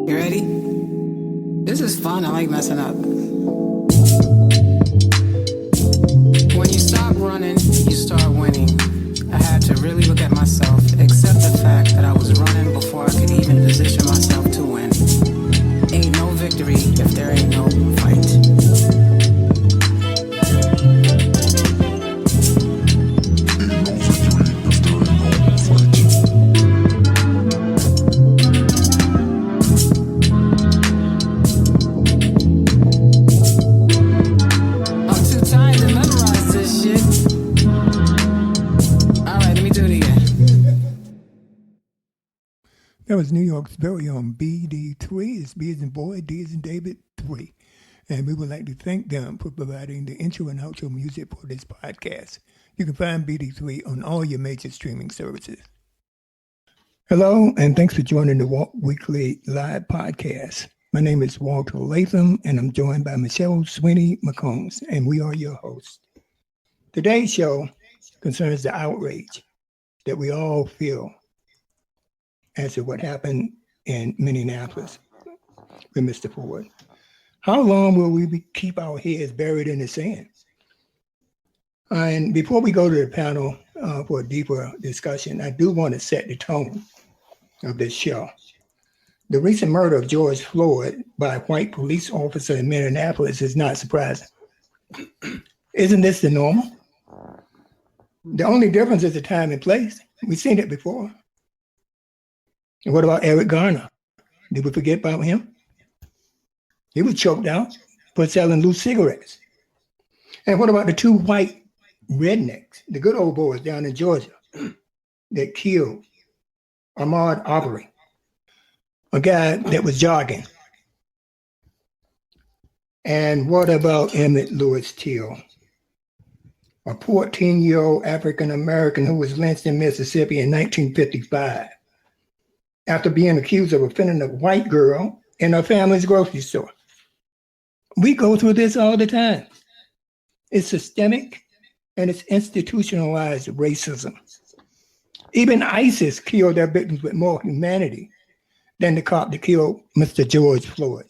You ready? This is fun. I like messing up. When you stop running, you start winning. I had to really look at myself, accept the fact that I was running before I could even position myself to win. Ain't no victory if there ain't no fight. That was New York's very own BD3. It's B as in boy, D as in David, 3. And we would like to thank them for providing the intro and outro music for this podcast. You can find BD3 on all your major streaming services. Hello, and thanks for joining the Walk Weekly Live Podcast. My name is Walter Latham, and I'm joined by Michelle Sweeney McCombs, and we are your hosts. Today's show concerns the outrage that we all feel as to what happened in Minneapolis with Mr. Ford. How long will we keep our heads buried in the sand? And before we go to the panel for a deeper discussion, I do want to set the tone of this show. The recent murder of George Floyd by a white police officer in Minneapolis is not surprising. Isn't this the normal? The only difference is the time and place. We've seen it before. And what about Eric Garner? Did we forget about him? He was choked out for selling loose cigarettes. And what about the two white rednecks, the good old boys down in Georgia that killed Ahmaud Arbery, a guy that was jogging? And what about Emmett Lewis Till, a 14-year-old African-American who was lynched in Mississippi in 1955? After being accused of offending a white girl in her family's grocery store. We go through this all the time. It's systemic and it's institutionalized racism. Even ISIS killed their victims with more humanity than the cop that killed Mr. George Floyd.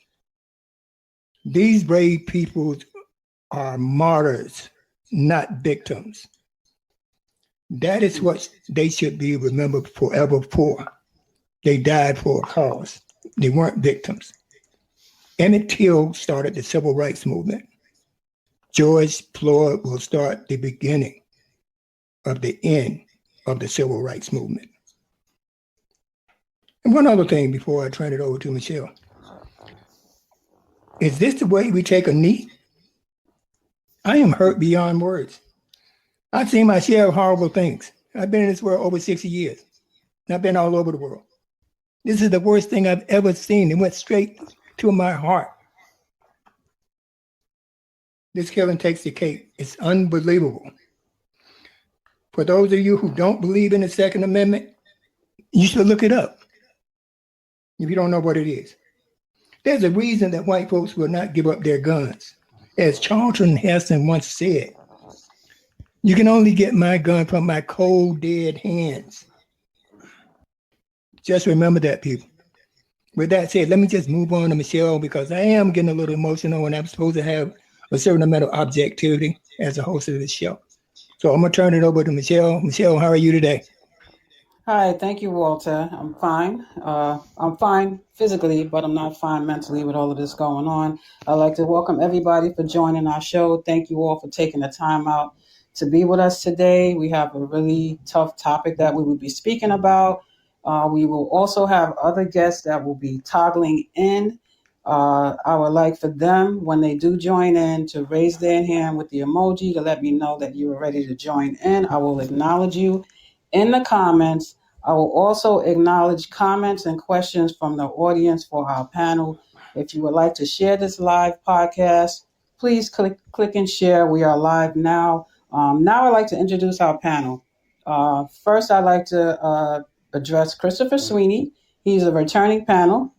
These brave people are martyrs, not victims. That is what they should be remembered forever for. They died for a cause. They weren't victims. Emmett Till started the civil rights movement. George Floyd will start the beginning of the end of the civil rights movement. And one other thing before I turn it over to Michelle. Is this the way we take a knee? I am hurt beyond words. I've seen my share of horrible things. I've been in this world over 60 years. And I've been all over the world. This is the worst thing I've ever seen. It went straight to my heart. This killing takes the cake. It's unbelievable. For those of you who don't believe in the Second Amendment, you should look it up if you don't know what it is. There's a reason that white folks will not give up their guns. As Charlton Heston once said, you can only get my gun from my cold, dead hands. Just remember that, people. With that said, let me just move on to Michelle because I am getting a little emotional and I'm supposed to have a certain amount of objectivity as a host of this show. So I'm going to turn it over to Michelle. Michelle, how are you today? Hi, thank you, Walter. I'm fine. I'm fine physically, but I'm not fine mentally with all of this going on. I'd like to welcome everybody for joining our show. Thank you all for taking the time out to be with us today. We have a really tough topic that we will be speaking about. We will also have other guests that will be toggling in. I would like for them, when they do join in, to raise their hand with the emoji to let me know that you are ready to join in. I will acknowledge you in the comments. I will also acknowledge comments and questions from the audience for our panel. If you would like to share this live podcast, please click and share. We are live now. Now I'd like to introduce our panel. First, I'd like to address Christopher Sweeney. He's a returning panel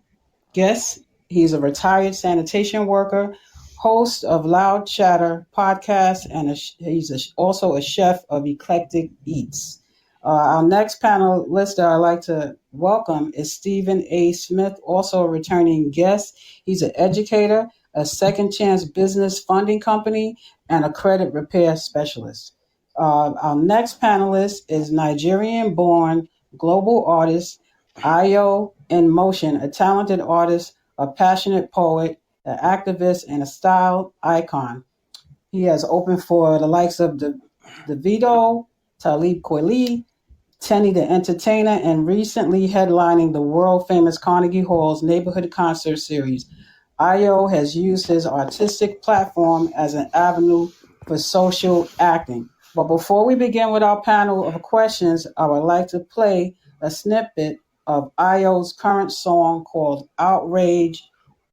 guest. He's a retired sanitation worker, host of Loud Chatter podcast, and he's also a chef of Eclectic Eats. Our next panelist that I'd like to welcome is Stephen A. Smith, also a returning guest. He's an educator, a second chance business funding company, and a credit repair specialist. Our next panelist is Nigerian-born global artist Ayo in Motion, a talented artist, a passionate poet, an activist, and a style icon. He has opened for the likes of Davido, Talib Kweli, Tenny the Entertainer, and recently headlining the world-famous Carnegie Hall's Neighborhood Concert Series. Ayo has used his artistic platform as an avenue for social acting. But before we begin with our panel of questions, I would like to play a snippet of Ayo's current song called Outrage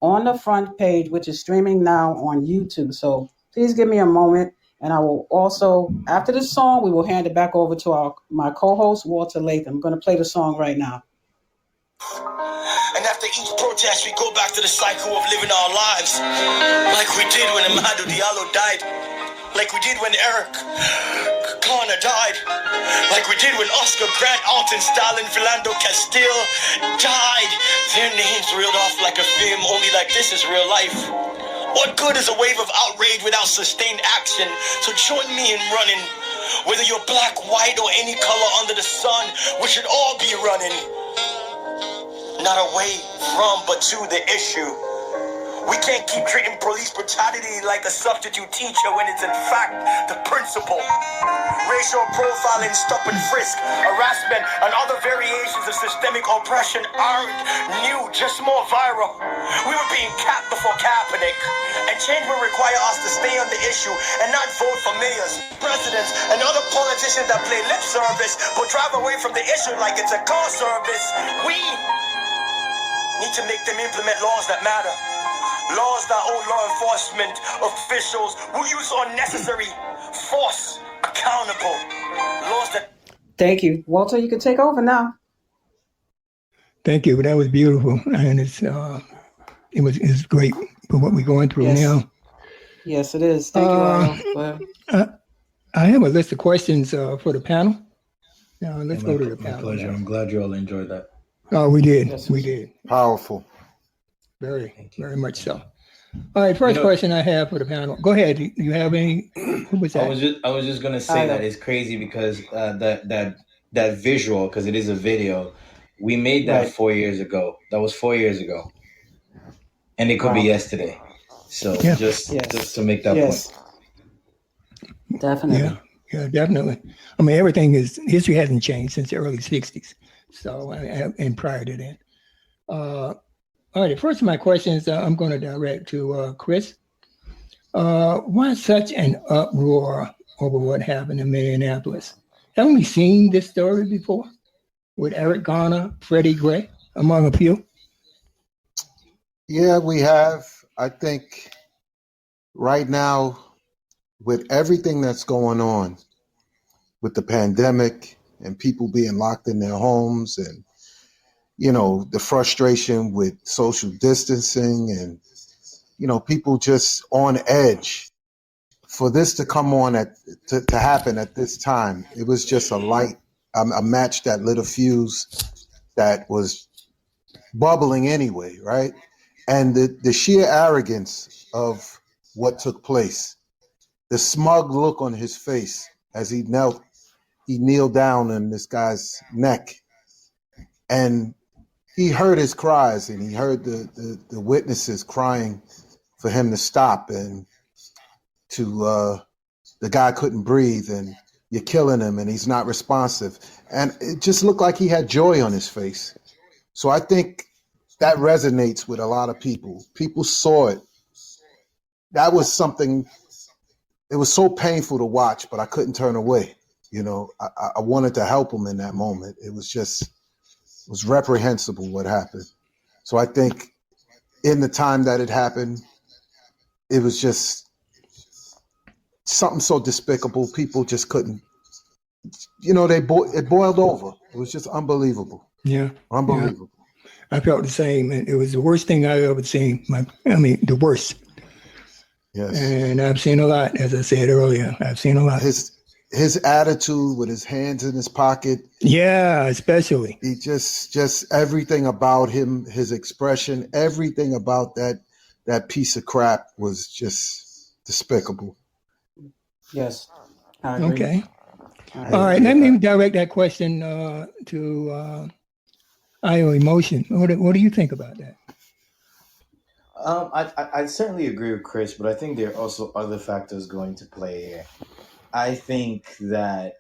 on the Front Page, which is streaming now on YouTube. So please give me a moment. And I will also, after the song, we will hand it back over to my co-host, Walter Latham. I'm going to play the song right now. And after each protest, we go back to the cycle of living our lives. Like we did when Amadou Diallo died. Like we did when Eric Garner died. Like we did when Oscar Grant, Alton Stalin, Philando Castile died. Their names reeled off like a film, only like this is real life. What good is a wave of outrage without sustained action? So join me in running. Whether you're black, white, or any color under the sun, we should all be running. Not away from, but to the issue. We can't keep treating police brutality like a substitute teacher when it's in fact the principal. Racial profiling, stop and frisk, harassment, and other variations of systemic oppression aren't new, just more viral. We were being capped before Kaepernick, and change will require us to stay on the issue and not vote for mayors, presidents, and other politicians that play lip service but drive away from the issue like it's a car service. We need to make them implement laws that matter. Laws that hold law enforcement officials who use unnecessary force accountable. Laws that... Thank you. Walter, you can take over now. Thank you. That was beautiful. And it's great for what we're going through now. Yes, it is. Thank you, Ayo. I have a list of questions for the panel. Now, let's go to the panel. My pleasure. I'm glad you all enjoyed that. Oh, we did. Yes. We did. Powerful. Very much so. All right, first question I have for the panel. Go ahead. Do you have any? Who was that? I was just gonna say that it's crazy because that visual, because it is a video, we made that 4 years ago. That was 4 years ago, and it could be yesterday. So just to make that point. Definitely. Yeah, definitely. I mean, history hasn't changed since the early '60s. So, and prior to that. All right, the first of my questions I'm going to direct to Chris. Why such an uproar over what happened in Minneapolis? Haven't we seen this story before with Eric Garner, Freddie Gray, among a few? Yeah, we have. I think right now, with everything that's going on with the pandemic and people being locked in their homes and the frustration with social distancing and, people just on edge, for this to come on to happen at this time, it was just a match that lit a fuse that was bubbling anyway, right? And the sheer arrogance of what took place, the smug look on his face as he kneeled down on this guy's neck, and he heard his cries, and he heard the witnesses crying for him to stop, and the guy couldn't breathe, and you're killing him, and he's not responsive. And it just looked like he had joy on his face. So I think that resonates with a lot of people. People saw it. That was something, it was so painful to watch, but I couldn't turn away. I wanted to help him in that moment. It was reprehensible what happened. So I think in the time that it happened, it was just something so despicable. People just couldn't, it boiled over. It was just unbelievable. Yeah. Unbelievable. Yeah. I felt the same. And it was the worst thing I've ever seen. The worst. Yes. And I've seen a lot, as I said earlier. I've seen a lot. His his attitude with his hands in his pocket. Yeah, especially. He just everything about him, his expression, everything about that piece of crap was just despicable. Yes, I agree. Okay. All right, let me direct that question to IO Emotion. What do you think about that? I certainly agree with Chris, but I think there are also other factors going to play here. I think that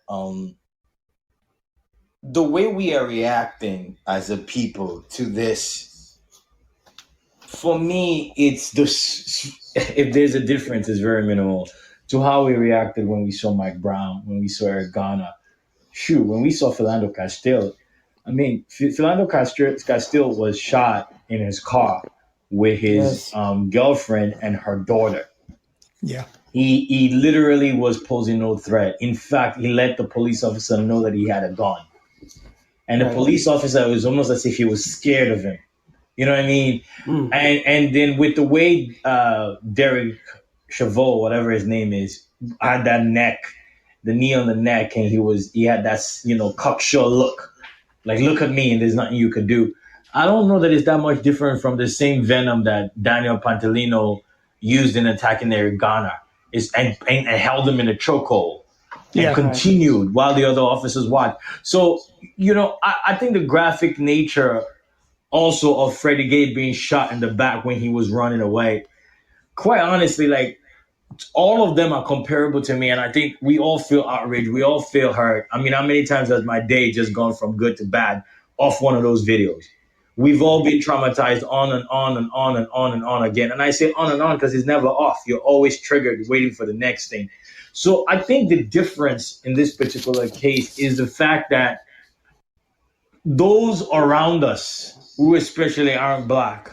the way we are reacting as a people to this, for me, it's this. If there's a difference, it's very minimal to how we reacted when we saw Mike Brown, when we saw Eric Garner. Shoot, when we saw Philando Castile, I mean, Philando Castile was shot in his car with his girlfriend and her daughter. Yeah. He literally was posing no threat. In fact, he let the police officer know that he had a gun. And the police officer was almost as if he was scared of him. You know what I mean? Mm. And then with the way Derek Chauvin, whatever his name is, had that neck, the knee on the neck, and he had that, cocksure look. Like, look at me, and there's nothing you could do. I don't know that it's that much different from the same venom that Daniel Pantalino used in attacking Eric Garner. And held him in a chokehold and continued while the other officers watched. So, I think the graphic nature also of Freddie Gay being shot in the back when he was running away, quite honestly, like, all of them are comparable to me, and I think we all feel outraged. We all feel hurt. I mean, how many times has my day just gone from good to bad off one of those videos? We've all been traumatized on and on and on and on and on again. And I say on and on because it's never off. You're always triggered, waiting for the next thing. So I think the difference in this particular case is the fact that those around us, who especially aren't Black,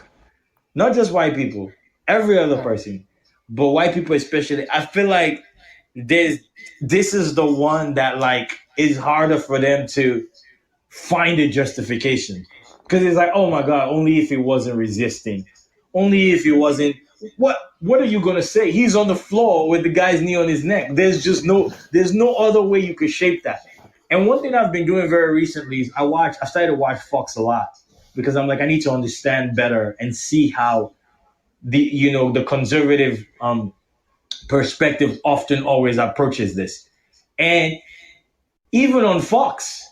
not just white people, every other person, but white people especially, I feel like this is the one that, like, is harder for them to find a justification. Because it's like, oh my God, only if he wasn't resisting. Only if he wasn't. What are you going to say? He's on the floor with the guy's knee on his neck. There's no other way you could shape that. And one thing I've been doing very recently is I started to watch Fox a lot because I'm like, I need to understand better and see how the conservative perspective often always approaches this. And even on Fox,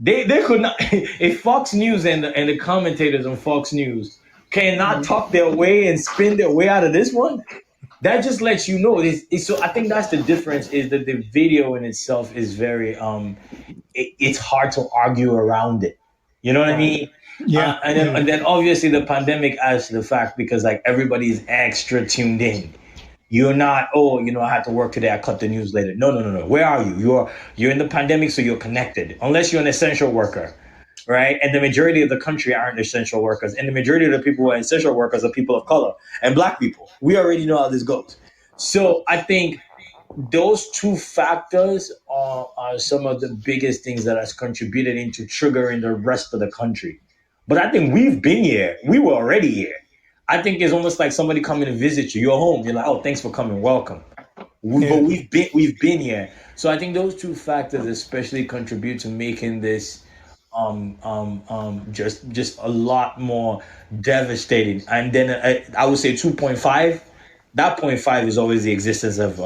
they could not. If Fox News and the commentators on Fox News cannot talk their way and spin their way out of this one, that just lets you know. So I think that's the difference, is that the video in itself is very it's hard to argue around it. You know what I mean? Yeah. And then obviously the pandemic adds to the fact, because like everybody's extra tuned in. You're not, I had to work today, I cut the news later. No. Where are you? You're in the pandemic, so you're connected. Unless you're an essential worker, right? And the majority of the country aren't essential workers. And the majority of the people who are essential workers are people of color and Black people. We already know how this goes. So I think those two factors are some of the biggest things that has contributed into triggering the rest of the country. But I think we've been here. We were already here. I think it's almost like somebody coming to visit you. You're home. You're like, oh, thanks for coming. Welcome. But we've been here. So I think those two factors especially contribute to making this just a lot more devastating. And then I would say 2.5. That 0.5 is always the existence of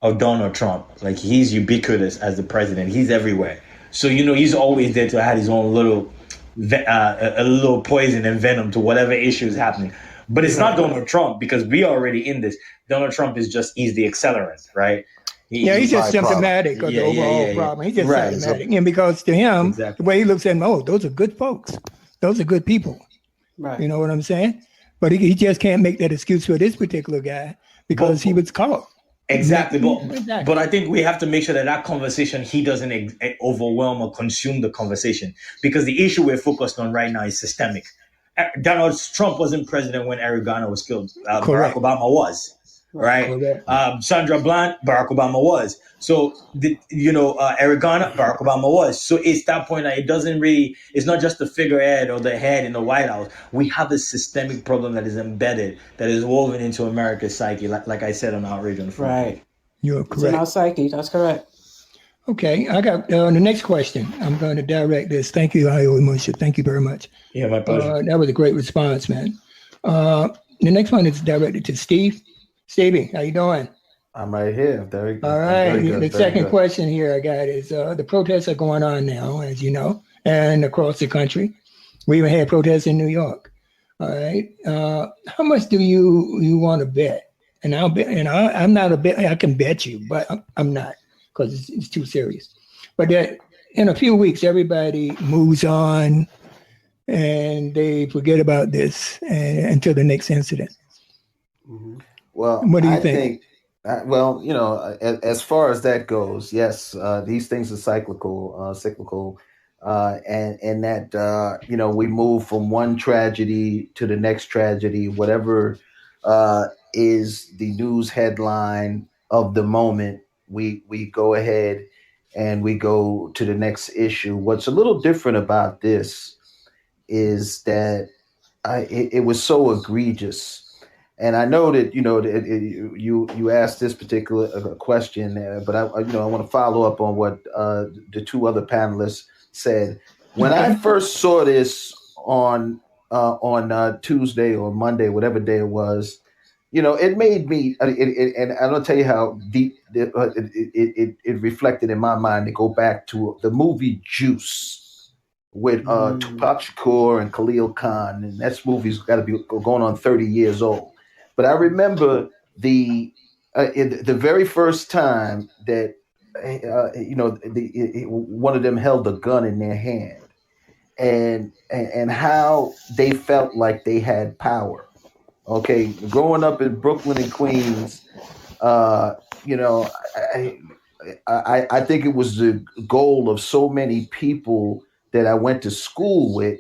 Donald Trump. Like, he's ubiquitous as the president. He's everywhere. So he's always there to add his own little a little poison and venom to whatever issue is happening. But it's not Donald Trump, because we are already in this. Donald Trump he's the accelerant, right? He's just symptomatic of the overall problem. He's just symptomatic. And because to him, the way he looks at them, those are good folks. Those are good people. Right. You know what I'm saying? But he just can't make that excuse for this particular guy because he was caught. Exactly. But I think we have to make sure that conversation, he doesn't overwhelm or consume the conversation, because the issue we're focused on right now is systemic. Donald Trump wasn't president when Eric Garner was killed. Barack Obama was. Right. Sandra Bland, Barack Obama was. So, Eric Garner, Barack Obama was. So it's that point that it's not just the figurehead or the head in the White House. We have a systemic problem that is embedded, that is woven into America's psyche, like I said on Outrage on the Front. Right. You're correct. It's in our psyche. That's correct. Okay, I got the next question. I'm going to direct this. Thank you, Io Musha. Thank you very much. Yeah, my pleasure. That was a great response, man. The next one is directed to Steve. Stevie, how you doing? I'm right here. Very good. All I'm right. very good. The Very second good. question here I got is the protests are going on now, as you know, and across the country. We even had protests in New York. All right. How much do you want to bet? And I'll bet. And I'm not a bet. I can bet you, but I'm not because it's too serious. But that in a few weeks, everybody moves on and they forget about this until the next incident. Mm-hmm. Well, What do you I think? well, as far as that goes, yes, these things are cyclical, and that we move from one tragedy to the next tragedy, whatever is the news headline of the moment. We go ahead and we go to the next issue. What's a little different about this is that it was so egregious. And I know that you asked this particular question, but I want to follow up on what the two other panelists said. When I first saw this on Tuesday or Monday, whatever day it was, it made me. And I'm gonna tell you how deep it reflected in my mind to go back to the movie Juice with Tupac Shakur and Khalil Khan, and that movie's got to be going on 30 years old. But I remember the very first time that one of them held a gun in their hand, and how they felt like they had power. Okay, growing up in Brooklyn and Queens, you know, I, I think it was the goal of so many people that I went to school with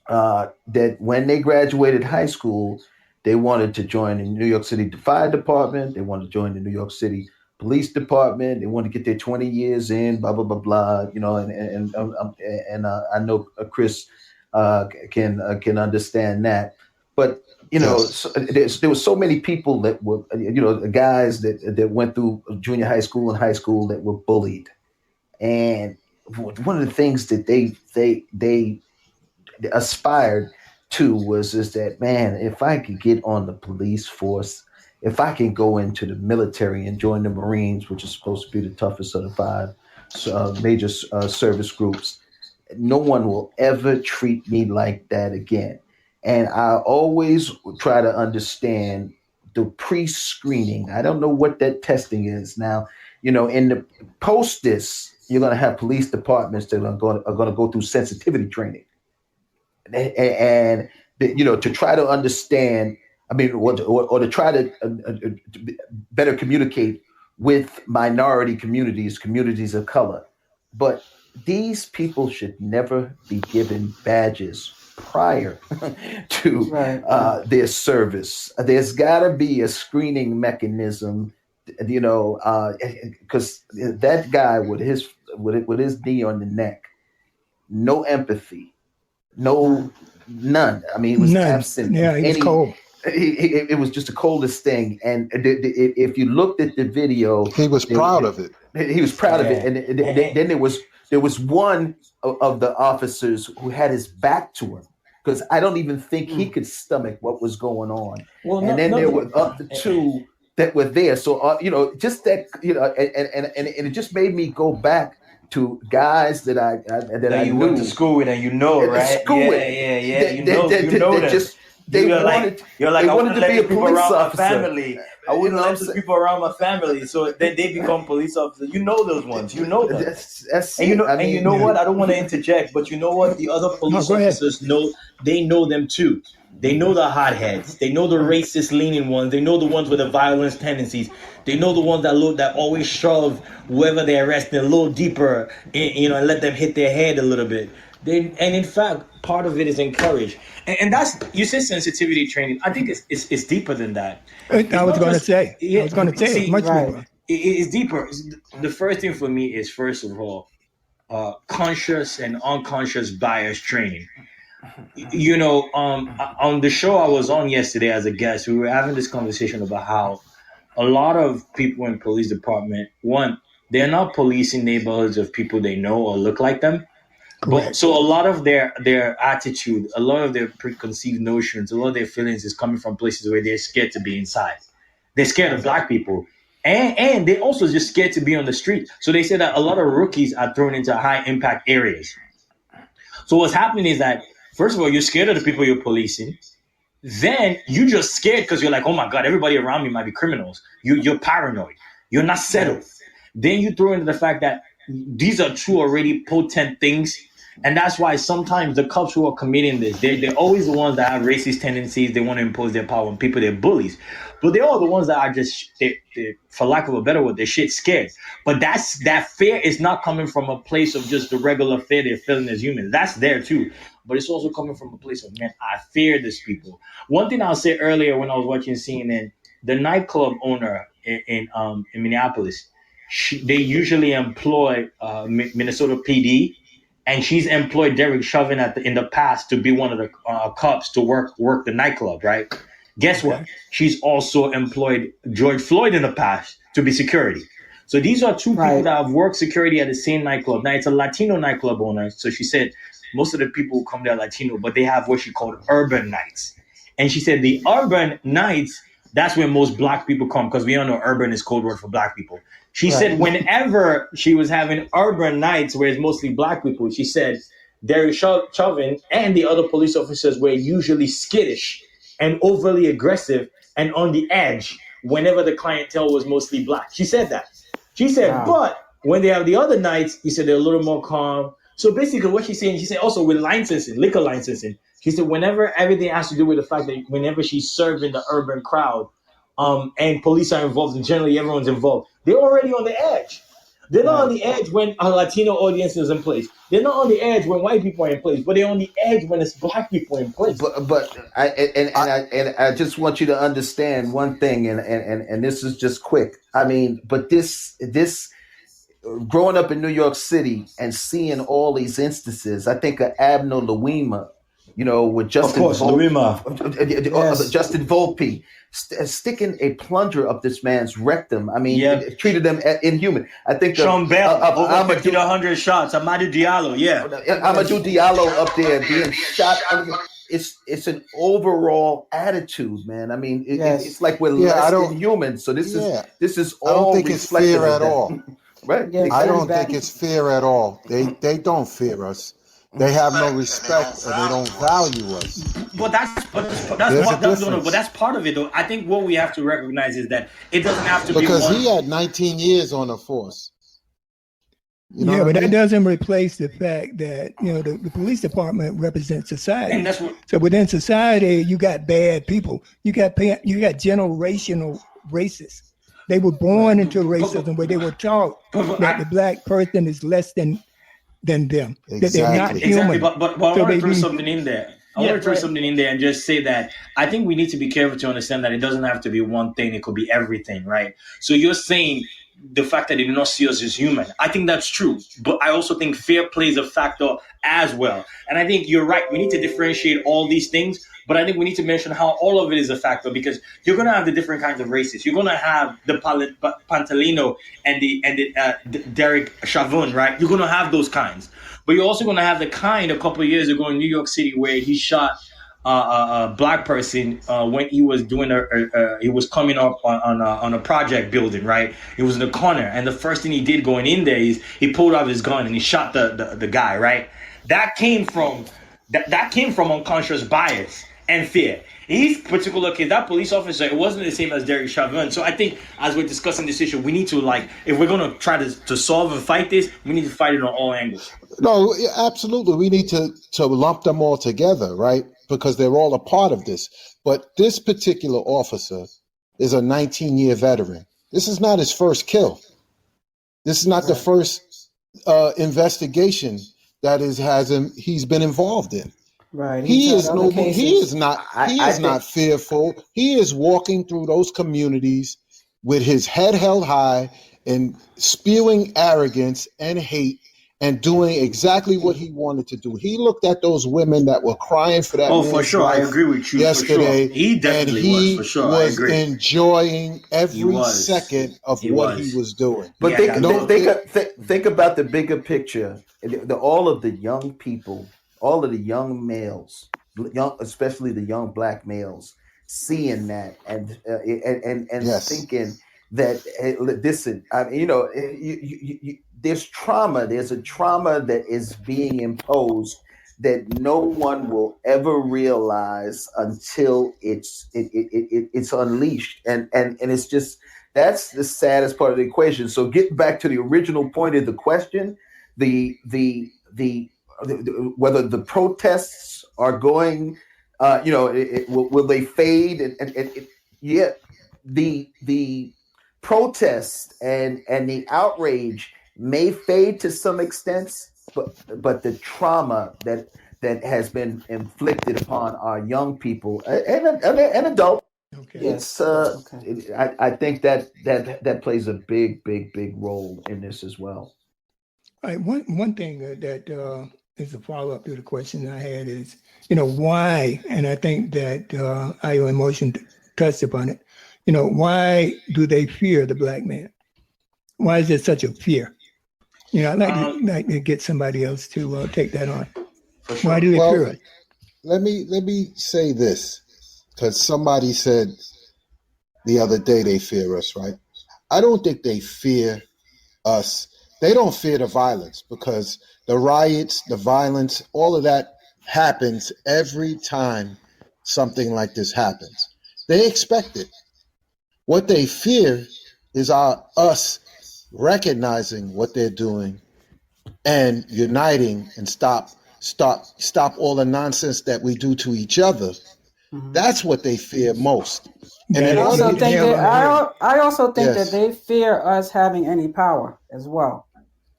that when they graduated high school, they wanted to join the New York City Fire Department. They wanted to join the New York City Police Department. They wanted to get their 20 years in, blah blah blah blah. I know Chris can understand that, but Yes. so, there was so many people that were the guys that went through junior high school and high school that were bullied, and one of the things that they aspired to was is that, man, if I could get on the police force, if I can go into the military and join the Marines, which is supposed to be the toughest of the five major service groups, no one will ever treat me like that again. And I always try to understand the pre-screening. I don't know what that testing is now. In the post this, you're going to have police departments that are going to go through sensitivity training, and to try to understand. I mean, or to try to better communicate with minority communities of color. But these people should never be given badges prior to their service. There's got to be a screening mechanism, because that guy with his knee on the neck, no empathy, none. I mean, he was None. absent. Yeah, he was cold. It was just the coldest thing. And if you looked at the video, He was proud of it. He was proud of it. And then there was one of the officers who had his back to him, because I don't even think he could stomach what was going on. Well, and then there were up to two that were there. So just that, and it just made me go back to guys that I you knew. went to school with, and right? They wanted to be a police officer. Family. I wouldn't let the people around my family, so then they become police officers. You know those ones. You know them. And you know what? I don't want to interject, but you know what? The other police officers know. They know them too. They know the hotheads. They know the racist leaning ones. They know the ones with the violence tendencies. They know the ones that always shove whoever they arrest a little deeper, and let them hit their head a little bit. And in fact, part of it is encouraged. And that's, you said sensitivity training. I think it's deeper than that. I was going to say it's much deeper. It's deeper. The first thing for me is, first of all, conscious and unconscious bias training. On the show I was on yesterday as a guest, we were having this conversation about how a lot of people in police department, one, they're not policing neighborhoods of people they know or look like them. But Correct. so a lot of their attitude, a lot of their preconceived notions, a lot of their feelings is coming from places where they're scared to be inside. They're scared of black people. And they're also just scared to be on the street. So they say that a lot of rookies are thrown into high impact areas. So what's happening is that, first of all, you're scared of the people you're policing. Then you just scared because you're like, oh my God, everybody around me might be criminals. You're paranoid. You're not settled. Then you throw into the fact that these are two already potent things. And that's why sometimes the cops who are committing this, they're always the ones that have racist tendencies. They want to impose their power on people. They're bullies. But they're all the ones that are just, for lack of a better word, they're shit scared. But that fear is not coming from a place of just the regular fear they're feeling as humans. That's there too. But it's also coming from a place of, man, I fear these people. One thing I'll say earlier when I was watching CNN, the nightclub owner in Minneapolis, they usually employ Minnesota PD, and she's employed Derek Chauvin in the past to be one of the cops to work the nightclub, right? Guess what? She's also employed George Floyd in the past to be security. So these are two people that have worked security at the same nightclub. Now, it's a Latino nightclub owner. So she said most of the people who come there are Latino, but they have what she called urban nights. And she said the urban nights, that's where most black people come, because we all know urban is code word for black people. She said whenever she was having urban nights where it's mostly black people, she said Derek Chauvin and the other police officers were usually skittish and overly aggressive and on the edge whenever the clientele was mostly black. She said that. She said, but when they have the other nights, he said they're a little more calm. So basically what she's saying, she said also with licensing, liquor licensing, she said whenever everything has to do with the fact that whenever she's serving the urban crowd, and police are involved, and generally everyone's involved, they're already on the edge. They're not on the edge when a Latino audience is in place. They're not on the edge when white people are in place, but they're on the edge when it's black people in place. But I just want you to understand one thing, and this is just quick. I mean, but this growing up in New York City and seeing all these instances, I think of Abner Louima, with Justin Justin Volpe sticking a plunger up this man's rectum. I mean, it treated him inhuman. I think Sean Bell over 100 shots. Amadou Diallo, Amadou Diallo up there being shot. It's an overall attitude, man. I mean, it's like we're less than human. So this is all. I don't think it's fair at all. Right? I don't think it's fair at all. They don't fear us. They have no respect and they don't value us. But that's part of it, though. I think what we have to recognize is that it doesn't have to be because he had 19 years on the force. But that doesn't replace the fact that the police department represents society. And that's what, so within society, you got bad people. You got generational racists. They were born into racism where they were taught that the black person is less than them. Exactly. That they're not human. But I want to throw something in there. I want to throw something in there and just say that I think we need to be careful to understand that it doesn't have to be one thing. It could be everything, right? So you're saying the fact that they do not see us as human. I think that's true. But I also think fear plays a factor as well. And I think you're right. We need to differentiate all these things. But I think we need to mention how all of it is a factor, because you're going to have the different kinds of races. You're going to have the Pantalino and the Derek Chauvin, right? You're going to have those kinds. But you're also going to have the kind a couple of years ago in New York City where he shot a black person when he was doing he was coming up on a project building, right? He was in the corner, and the first thing he did going in there is he pulled out his gun and he shot the guy, right? That came from unconscious bias and fear. In his particular case, that police officer, it wasn't the same as Derek Chauvin. So I think as we're discussing this issue, we need to, if we're going to try to solve and fight this, we need to fight it on all angles. No, absolutely. We need to lump them all together, right? Because they're all a part of this. But this particular officer is a 19-year veteran. This is not his first kill. This is not the first investigation that he's been involved in. Right. He is not fearful. He is walking through those communities with his head held high and spewing arrogance and hate and doing exactly what he wanted to do. He looked at those women that were crying for that man's for sure. I life agree with you. yesterday, For sure. He definitely and he was. For sure. I agree. enjoying every second of what he was doing. But Yeah, think about the bigger picture. All of the young people, all of the young males, especially the young black males, seeing that and Yes. thinking that, hey, listen, I mean, there's trauma. There's a trauma that is being imposed that no one will ever realize until it's unleashed, and it's just, that's the saddest part of the equation. So getting back to the original point of the question, the whether the protests are going, will they fade? Yeah, the protest and the outrage may fade to some extent, but the trauma that has been inflicted upon our young people and adults, it's I think that plays a big role in this as well. All right, one thing that is a follow-up to the question I had is, why, and I think that IO Emotion touched upon it, why do they fear the black man? Why is there such a fear? I'd like to get somebody else to take that on. Sure. Why do they fear it? Let me say this, because somebody said the other day they fear us, right? I don't think they fear us. They don't fear the violence, because the riots, the violence, all of that happens every time something like this happens. They expect it. What they fear is us recognizing what they're doing and uniting and stop all the nonsense that we do to each other. Mm-hmm. That's what they fear most. And I also think that they fear us having any power as well.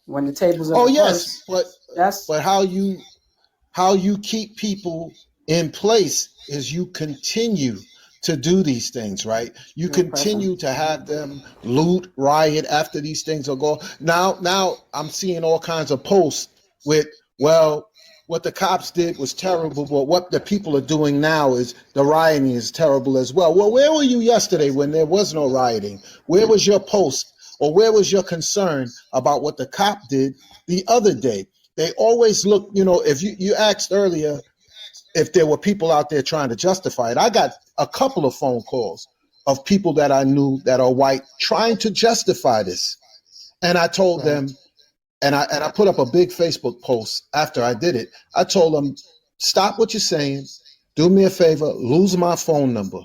When the tables are reversed, but how you keep people in place is you continue to do these things, right? You continue to have them loot, riot after these things are gone. Now I'm seeing all kinds of posts with, well, what the cops did was terrible, but what the people are doing now is the rioting is terrible as well. Well, where were you yesterday when there was no rioting? Where was your post, or where was your concern about what the cop did the other day? They always look, if you asked earlier if there were people out there trying to justify it. I got a couple of phone calls of people that I knew that are white trying to justify this. And I told them, and I put up a big Facebook post after I did it. I told them, stop what you're saying. Do me a favor, lose my phone number.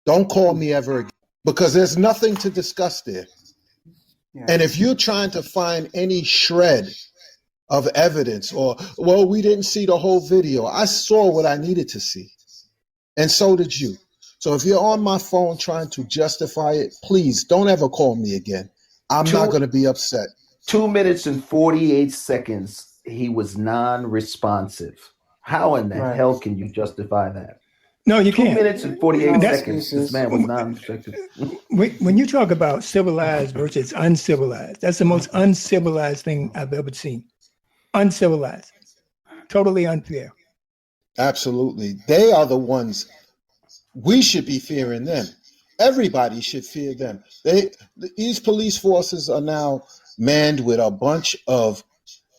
Don't call me ever again, because there's nothing to discuss there. Yeah. And if you're trying to find any shred of evidence, or, well, we didn't see the whole video. I saw what I needed to see. And so did you. So if you're on my phone trying to justify it, please don't ever call me again. I'm not going to be upset. 2 minutes and 48 seconds, he was non-responsive. How in the hell can you justify that? No, you can't. 2 minutes and 48 seconds, this man was non-effective. When you talk about civilized versus uncivilized, that's the most uncivilized thing I've ever seen. Uncivilized, totally unfair. Absolutely. They are the ones we should be fearing them. Everybody should fear them. These police forces are now manned with a bunch of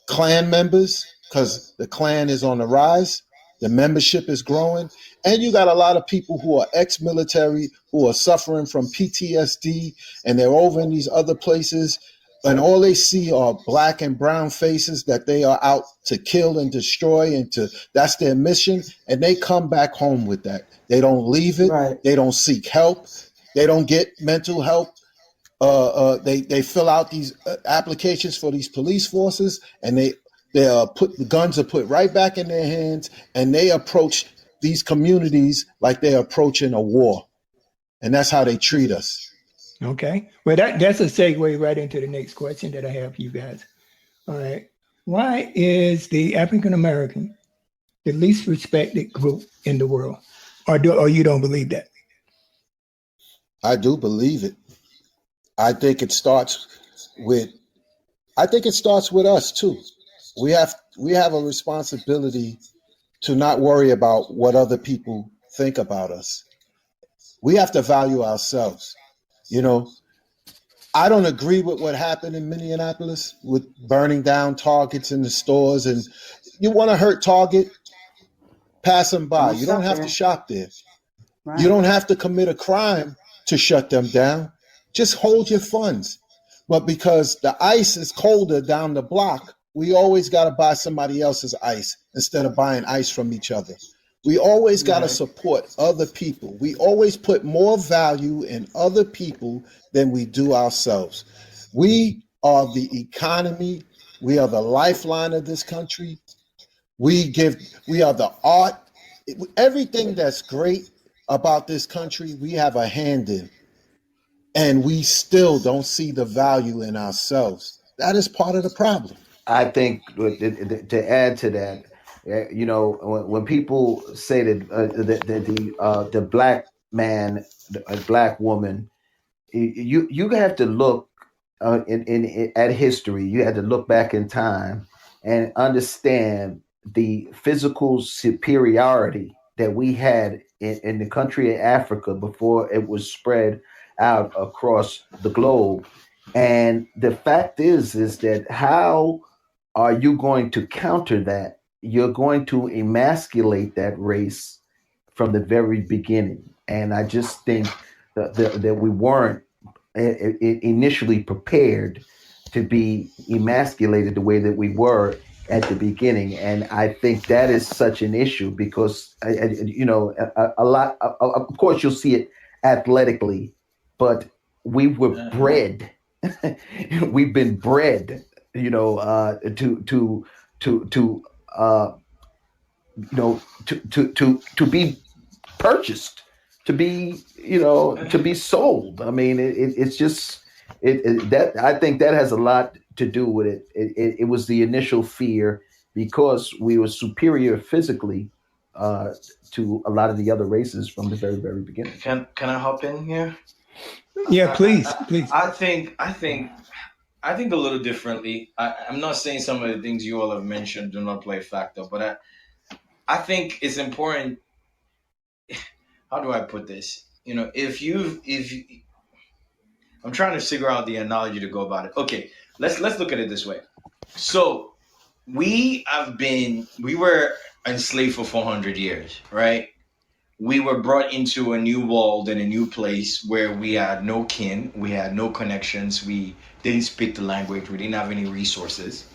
Klan members, because the Klan is on the rise. The membership is growing. And you got a lot of people who are ex-military, who are suffering from PTSD, and they're over in these other places, and all they see are black and brown faces that they are out to kill and destroy, and that's their mission. And they come back home with that. They don't leave it. Right. They don't seek help. They don't get mental help. They fill out these applications for these police forces, and the guns are put right back in their hands, and they approach these communities like they're approaching a war. And that's how they treat us. Okay. Well, that's a segue right into the next question that I have for you guys. All right. Why is the African American the least respected group in the world? Or you don't believe that? I do believe it. I think it starts with I think it starts with us too. We have a responsibility to not worry about what other people think about us. We have to value ourselves. You know, I don't agree with what happened in Minneapolis with burning down Targets in the stores. And you want to hurt Target, pass them by. Don't You don't shop have there. to shop there. Right. You don't have to commit a crime to shut them down. Just hold your funds. But because the ice is colder down the block, we always got to buy somebody else's ice instead of buying ice from each other. We always got to support other people. We always put more value in other people than we do ourselves. We are the economy. We are the lifeline of this country. We are the art. Everything that's great about this country, we have a hand in. And we still don't see the value in ourselves. That is part of the problem. I think to add to that, you know, when people say that the black man, a black woman, you have to look at history. You had to look back in time and understand the physical superiority that we had in the country of Africa before it was spread out across the globe. And the fact is that how are you going to counter that? You're going to emasculate that race from the very beginning. And I just think that we weren't initially prepared to be emasculated the way that we were at the beginning. And I think that is such an issue because, you know, a lot, of course, you'll see it athletically, but we were bred. We've been bred, you know, to be purchased, to be, you know, to be sold. I mean, it's just that I think that has a lot to do with it. It was the initial fear because we were superior physically to a lot of the other races from the very, very beginning. Can I hop in here? Yeah, please. I think a little differently. I'm not saying some of the things you all have mentioned do not play a factor, but I think it's important. How do I put this? You know, if you, I'm trying to figure out the analogy to go about it. Okay, let's look at it this way. So we were enslaved for 400 years, right? We were brought into a new world and a new place where we had no kin, we had no connections, we didn't speak the language, we didn't have any resources,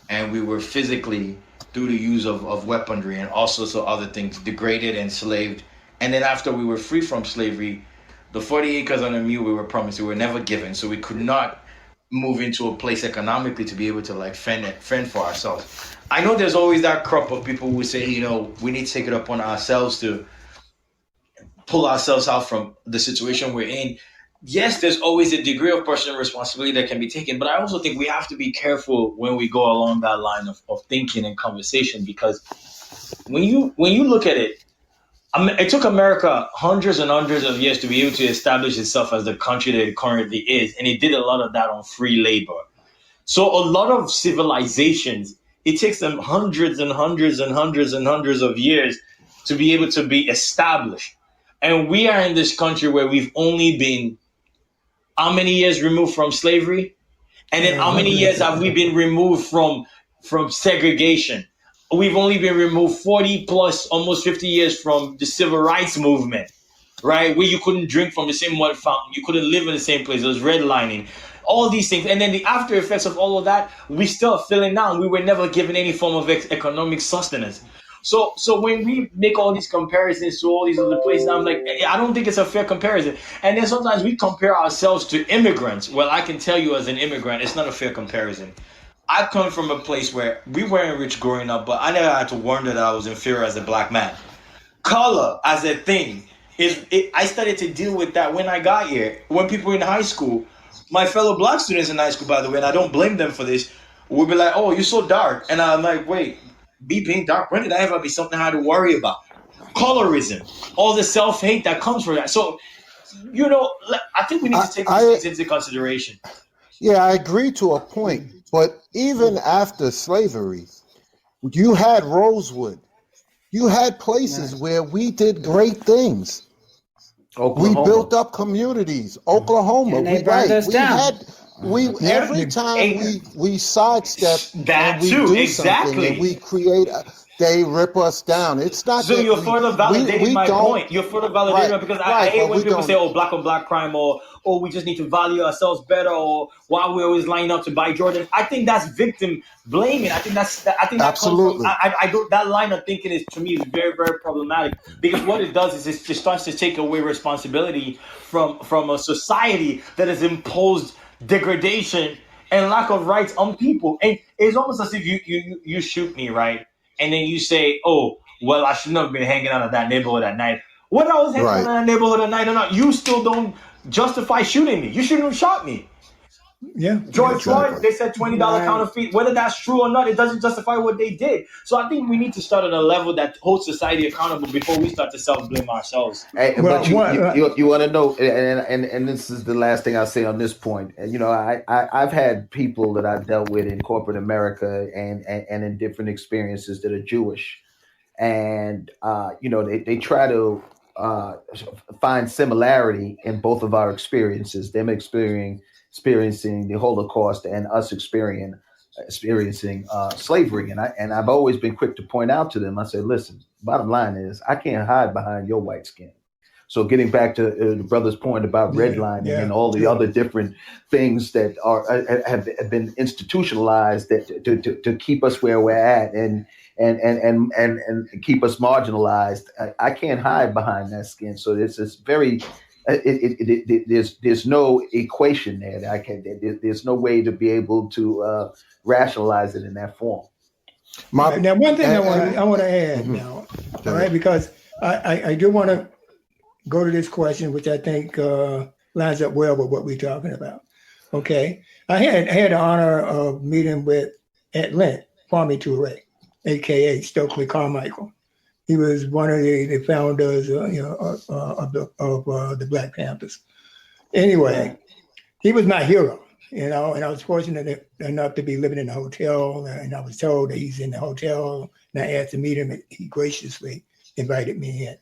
and we were physically, through the use of weaponry and all sorts of other things, degraded, enslaved. And then after we were free from slavery, the 40 acres and a mule we were promised, we were never given, so we could not move into a place economically to be able to like fend for ourselves. I know there's always that crop of people who say, you know, we need to take it upon ourselves to pull ourselves out from the situation we're in. Yes, there's always a degree of personal responsibility that can be taken, but I also think we have to be careful when we go along that line of thinking and conversation, because when you look at it, it took America hundreds and hundreds of years to be able to establish itself as the country that it currently is, and it did a lot of that on free labor. So a lot of civilizations, it takes them hundreds and hundreds and hundreds and hundreds of years to be able to be established. And we are in this country where we've only been how many years removed from slavery? And then how many years have we been removed from segregation? We've only been removed 40 plus, almost 50 years from the civil rights movement, right? Where you couldn't drink from the same water fountain. You couldn't live in the same place. There was redlining, all these things. And then the after effects of all of that, we still feeling now. We were never given any form of economic sustenance. So when we make all these comparisons to all these other places, I'm like, I don't think it's a fair comparison. And then sometimes we compare ourselves to immigrants. Well, I can tell you as an immigrant, it's not a fair comparison. I come from a place where we weren't rich growing up, but I never had to wonder that I was inferior as a black man. Color as a thing, I started to deal with that when I got here. When people in high school, my fellow black students in high school, by the way, and I don't blame them for this, would be like, oh, you're so dark. And I'm like, wait, me being dark, when did I ever be something I had to worry about? Colorism, all the self-hate that comes from that. So, you know, I think we need to take these things into consideration. Yeah, I agree to a point. But even after slavery, you had Rosewood. You had places where we did great things. We built Oklahoma. up communities. Oklahoma, And they burned us down. every time we sidestep That and we too, do something and exactly. we create, they rip us down. It's not So that you're further validating we my don't. point. You're further validating Right, it because I right, hate but when we people say, don't. "Oh, black on black crime," or "Oh, we just need to value ourselves better," or "Why we always lining up to buy Jordan." I think that's victim blaming. I think that comes from Absolutely. I don't that line of thinking is to me is very very problematic because what it does is it just starts to take away responsibility from a society that has imposed degradation and lack of rights on people. And it's almost as if you shoot me, right? And then you say, "Oh, well, I shouldn't have been hanging out at that neighborhood at night." Whether I was hanging out Right. in that neighborhood at night or not, you still don't justify shooting me. You shouldn't have shot me. Yeah, George that's right. Floyd, Exactly. they said $20 Right. counterfeit. Whether that's true or not, it doesn't justify what they did. So I think we need to start at a level that holds society accountable before we start to self-blame ourselves. Hey, Well, but you what? you, you, you want to know, and this is the last thing I'll say on this point. You know, I've had people that I've dealt with in corporate America and in different experiences that are Jewish, and you know they try to uh, find similarity in both of our experiences. Them experiencing the Holocaust and us experiencing slavery, and I've always been quick to point out to them. I say, listen, bottom line is I can't hide behind your white skin. So getting back to the brother's point about redlining and all the sure. other different things that have been institutionalized that to keep us where we're at and keep us marginalized. I can't hide behind that skin. So it's very there's no equation there. That I can there's no way to be able to rationalize it in that form. Now, one thing I want to add Mhm. now, all right, because I do want to go to this question, which I think lines up well with what we're talking about. Okay, I had the honor of meeting with at length Kwame Ture, aka Stokely Carmichael. He was one of the founders, of the Black Panthers. Anyway, he was my hero, and I was fortunate enough to be living in a hotel, and I was told that he's in the hotel, and I asked to meet him, and he graciously invited me in.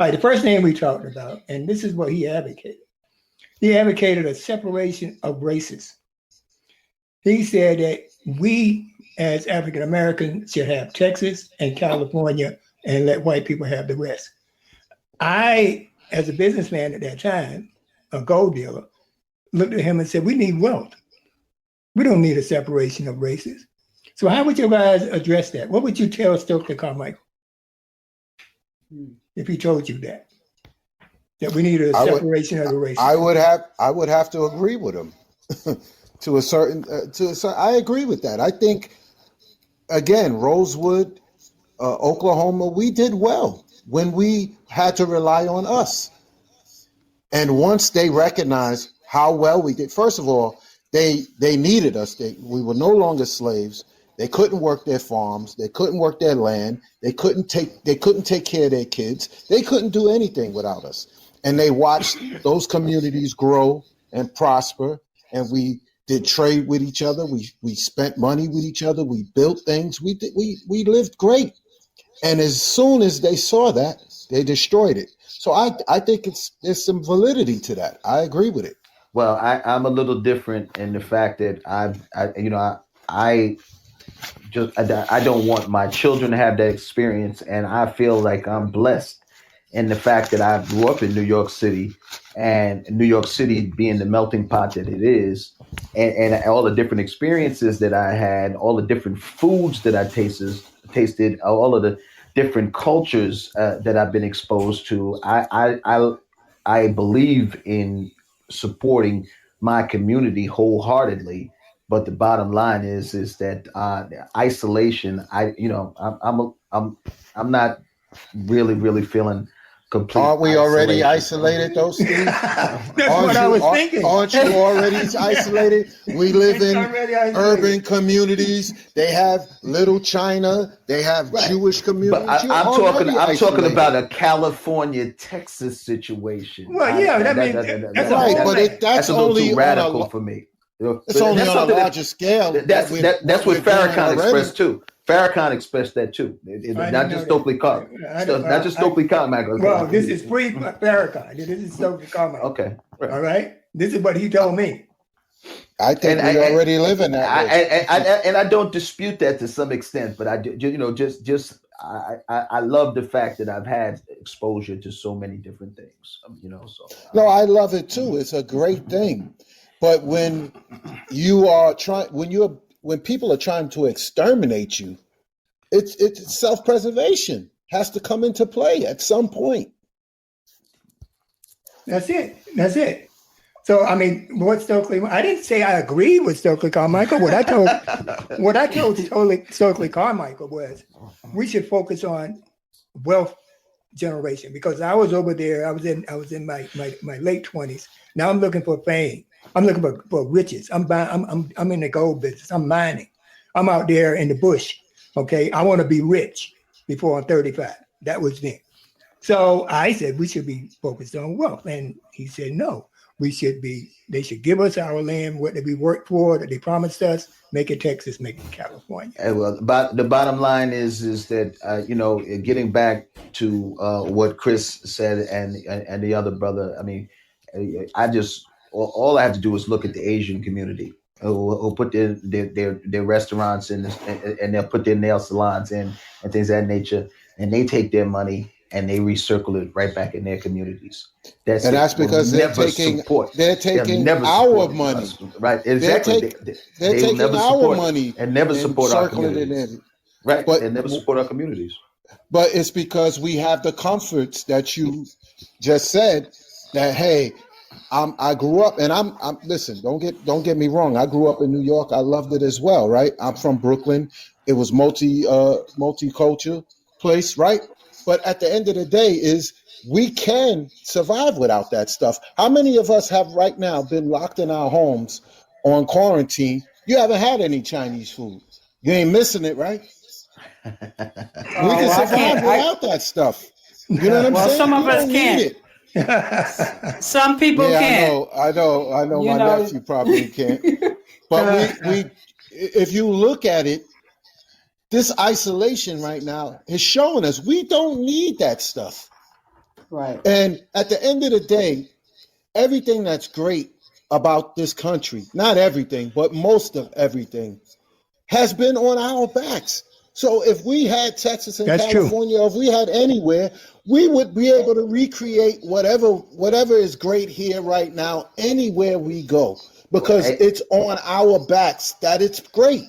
All right, the first thing we talked about, and this is what he advocated. He advocated a separation of races. He said that we, as African Americans, should have Texas and California and let white people have the rest. I, as a businessman at that time, a gold dealer, looked at him and said, we need wealth. We don't need a separation of races. So how would you guys address that? What would you tell Stokely Carmichael if he told you that we need a separation of the races? I would have to agree with him to a certain. I agree with that. I think again, Rosewood, Oklahoma, we did well when we had to rely on us. And once they recognized how well we did, first of all, they needed us. We were no longer slaves. They couldn't work their farms. They couldn't work their land. They couldn't take care of their kids. They couldn't do anything without us. And they watched those communities grow and prosper. And we did trade with each other. We spent money with each other. We built things. We lived great. And as soon as they saw that, they destroyed it. So I think there's some validity to that. I agree with it. Well, I'm a little different in the fact that I don't want my children to have that experience, and I feel like I'm blessed in the fact that I grew up in New York City, and New York City being the melting pot that it is, and all the different experiences that I had, all the different foods that I tasted, all of the different cultures that I've been exposed to. I believe in supporting my community wholeheartedly. But the bottom line is that isolation. I'm not really feeling complete. Aren't we already isolation. isolated, though, Steve? That's what I was thinking. Aren't you already isolated? We live in urban communities. They have Little China. They have Jewish communities. But I'm talking about a California, Texas situation. Well, yeah, that's a little only too radical for me. It's only on a larger scale. That's what Farrakhan expressed too. Farrakhan expressed that too. Not just Stokely Carmichael. Not just Stokely Carmichael. Well, this is pre-Farrakhan. This is Stokely Carmichael. Okay. Right. All right. This is what he told me. I think we already live in that. And I don't dispute that to some extent, but I love the fact that I've had exposure to so many different things. No, I love it too. It's a great thing. But when when people are trying to exterminate you, it's self-preservation has to come into play at some point. That's it. So I mean, what Stokely? I didn't say I agreed with Stokely Carmichael. What I told Stokely Carmichael was we should focus on wealth generation, because I was over there. I was in my late 20s. Now I'm looking for fame. I'm looking for riches. I'm in the gold business. I'm mining. I'm out there in the bush. Okay, I want to be rich before I'm 35. That was then. So I said we should be focused on wealth, and he said no. They should give us our land, what we worked for, that they promised us, make it Texas, make it California. Well, the bottom line is that, getting back to what Chris said and the other brother, I mean, all I have to do is look at the Asian community who put their restaurants in and they'll put their nail salons in and things of that nature, and they take their money and they recircle it right back in their communities. That's because they're taking our money. Right, exactly. They're taking our money and never support our communities. Communities. Right, and never support our communities. But it's because we have the comforts that you just said that, hey, I grew up, and I'm listen, don't get me wrong. I grew up in New York. I loved it as well, right? I'm from Brooklyn. It was multicultural place, right? But at the end of the day is we can survive without that stuff. How many of us have right now been locked in our homes on quarantine? You haven't had any Chinese food. You ain't missing it, right? We can survive without that stuff. You know what I'm saying? Well, some of us can't. Some people can't. I know. My nephew probably can't. But we, if you look at it, this isolation right now is showing us we don't need that stuff. Right. And at the end of the day, everything that's great about this country, not everything, but most of everything, has been on our backs. So if we had Texas and California, if we had anywhere, we would be able to recreate whatever is great here right now, anywhere we go, because it's on our backs that it's great.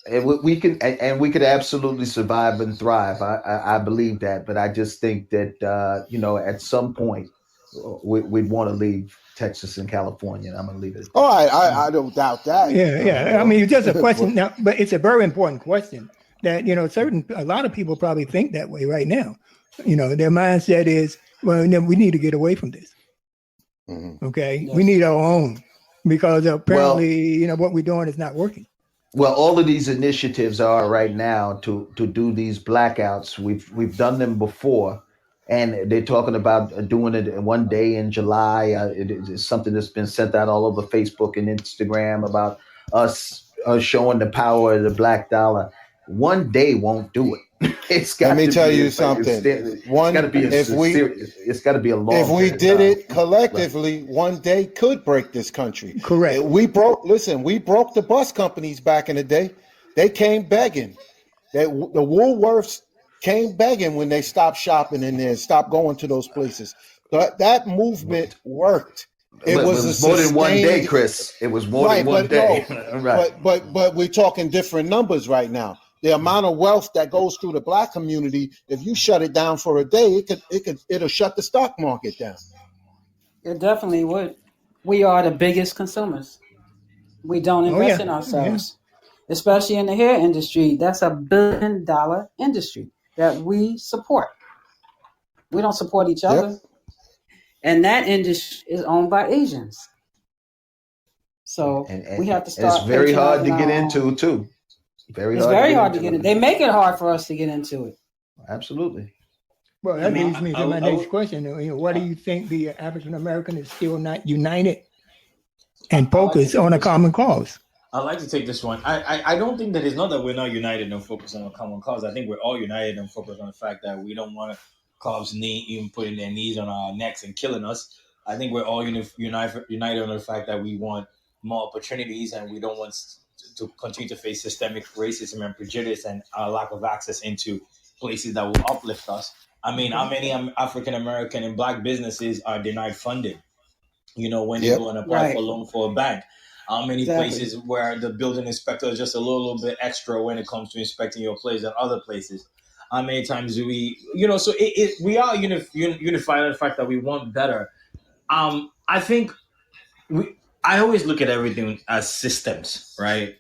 And we could absolutely survive and thrive. I believe that, but I just think that at some point we'd want to leave Texas and California. And I'm going to leave it. Oh, I don't doubt that. Yeah. I mean, it's just a question now, but it's a very important question that a lot of people probably think that way right now. Their mindset is, well, we need to get away from this. Mm-hmm. Okay, yes. We need our own, because apparently, what we're doing is not working. Well, all of these initiatives are right now to do these blackouts. We've done them before, and they're talking about doing it one day in July. It is something that's been sent out all over Facebook and Instagram about us showing the power of the black dollar. One day won't do it. Let me tell you something. It's got to be a long. If we did it collectively, one day could break this country. Correct. We broke the bus companies back in the day. They came begging. The Woolworths came begging when they stopped shopping in there, stopped going to those places. But that movement worked. It was more than one day, Chris. It was more than one day. No, right. But we're talking different numbers right now. The amount of wealth that goes through the black community, if you shut it down for a day, it'll shut the stock market down. It definitely would. We are the biggest consumers. We don't invest in ourselves, especially in the hair industry. That's $1 billion industry that we support. We don't support each other. Yep. And that industry is owned by Asians. So we have to start. It's very hard to get into, too. It's very hard to get in. They make it hard for us to get into it. Absolutely. Well, that leads me to my next question. What do you think the African American is still not united and focus on a common cause. I'd like to take this one. I don't think that it's not that we're not united and focused on a common cause. I think we're all united and focused on the fact that we don't want cops even putting their knees on our necks and killing us. I think we're all united on the fact that we want more opportunities and we don't want to continue to face systemic racism and prejudice and a lack of access into places that will uplift us. I mean, how many African American and Black businesses are denied funding? When they go and apply for a loan for a bank. How many places where the building inspector is just a little bit extra when it comes to inspecting your place than other places? How many times do we, so we are unified in the fact that we want better. I think I always look at everything as systems, right?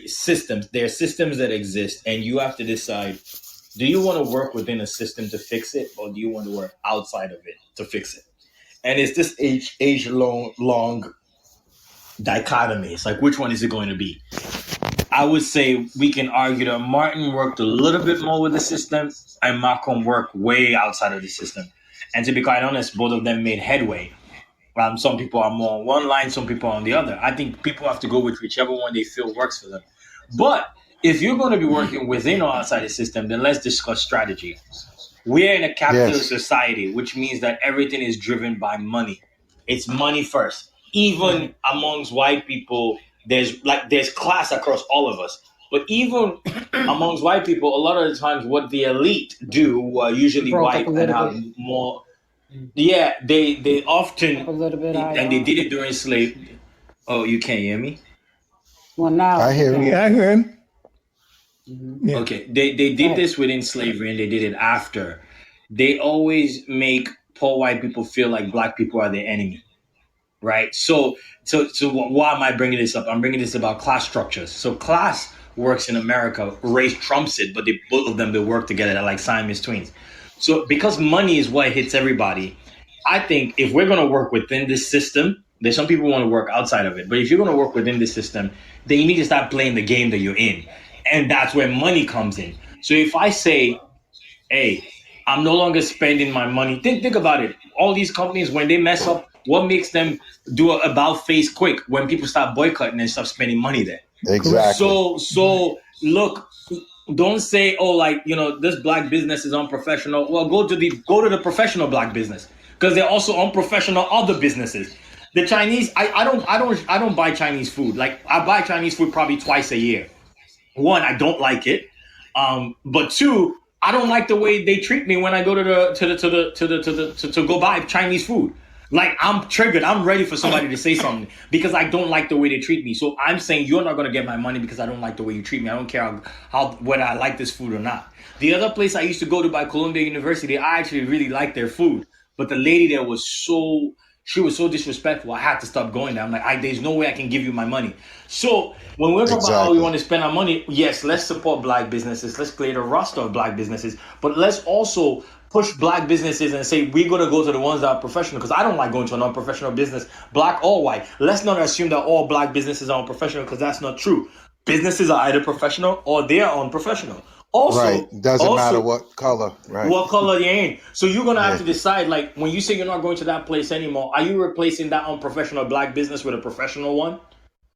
Systems. There are systems that exist, and you have to decide: do you want to work within a system to fix it, or do you want to work outside of it to fix it? And it's this age-long dichotomy. It's like, which one is it going to be? I would say we can argue that Martin worked a little bit more with the system, and Malcolm worked way outside of the system. And to be quite honest, both of them made headway. Some people are more on one line, some people are on the other. I think people have to go with whichever one they feel works for them. But if you're going to be working within or outside the system, then let's discuss strategy. We're in a capitalist society, which means that everything is driven by money. It's money first. Even amongst white people, there's class across all of us. But even amongst white people, a lot of the times what the elite do, who are usually white and have more... Yeah, they often... A little bit, and they did it during slavery. Oh, you can't hear me? Well, now... I hear him. Yeah, I hear him. Yeah. Okay, they did this within slavery and they did it after. They always make poor white people feel like Black people are their enemy, right? So why am I bringing this up? I'm bringing this about class structures. So class works in America. Race trumps it, but both of them, they work together. They're like Siamese twins. So because money is what hits everybody, I think if we're going to work within this system, there's some people who want to work outside of it. But if you're going to work within this system, then you need to start playing the game that you're in. And that's where money comes in. So if I say, hey, I'm no longer spending my money. Think about it. All these companies, when they mess up, what makes them do an about face quick? When people start boycotting and stop spending money there. Exactly. So look, don't say, this Black business is unprofessional. Well, go to the professional Black business, because they're also unprofessional other businesses. The Chinese, I don't buy Chinese food. Like, I buy Chinese food probably twice a year. One, I don't like it. But two, I don't like the way they treat me when I go to go buy Chinese food. Like, I'm triggered. I'm ready for somebody to say something because I don't like the way they treat me. So I'm saying you're not going to get my money because I don't like the way you treat me. I don't care whether I like this food or not. The other place I used to go to by Columbia University, I actually really liked their food. But the lady there was so disrespectful. I had to stop going there. I'm like, there's no way I can give you my money. So when we're talking about how we want to spend our money, yes, let's support Black businesses. Let's create a roster of Black businesses. But let's also push Black businesses and say we're going to go to the ones that are professional, because I don't like going to a non-professional business, Black or white. Let's not assume that all Black businesses are unprofessional, because that's not true. Businesses are either professional or they are unprofessional. Also, right. Doesn't matter what color, right? What color you're in. So you're going to have to decide, like, when you say you're not going to that place anymore, are you replacing that unprofessional Black business with a professional one?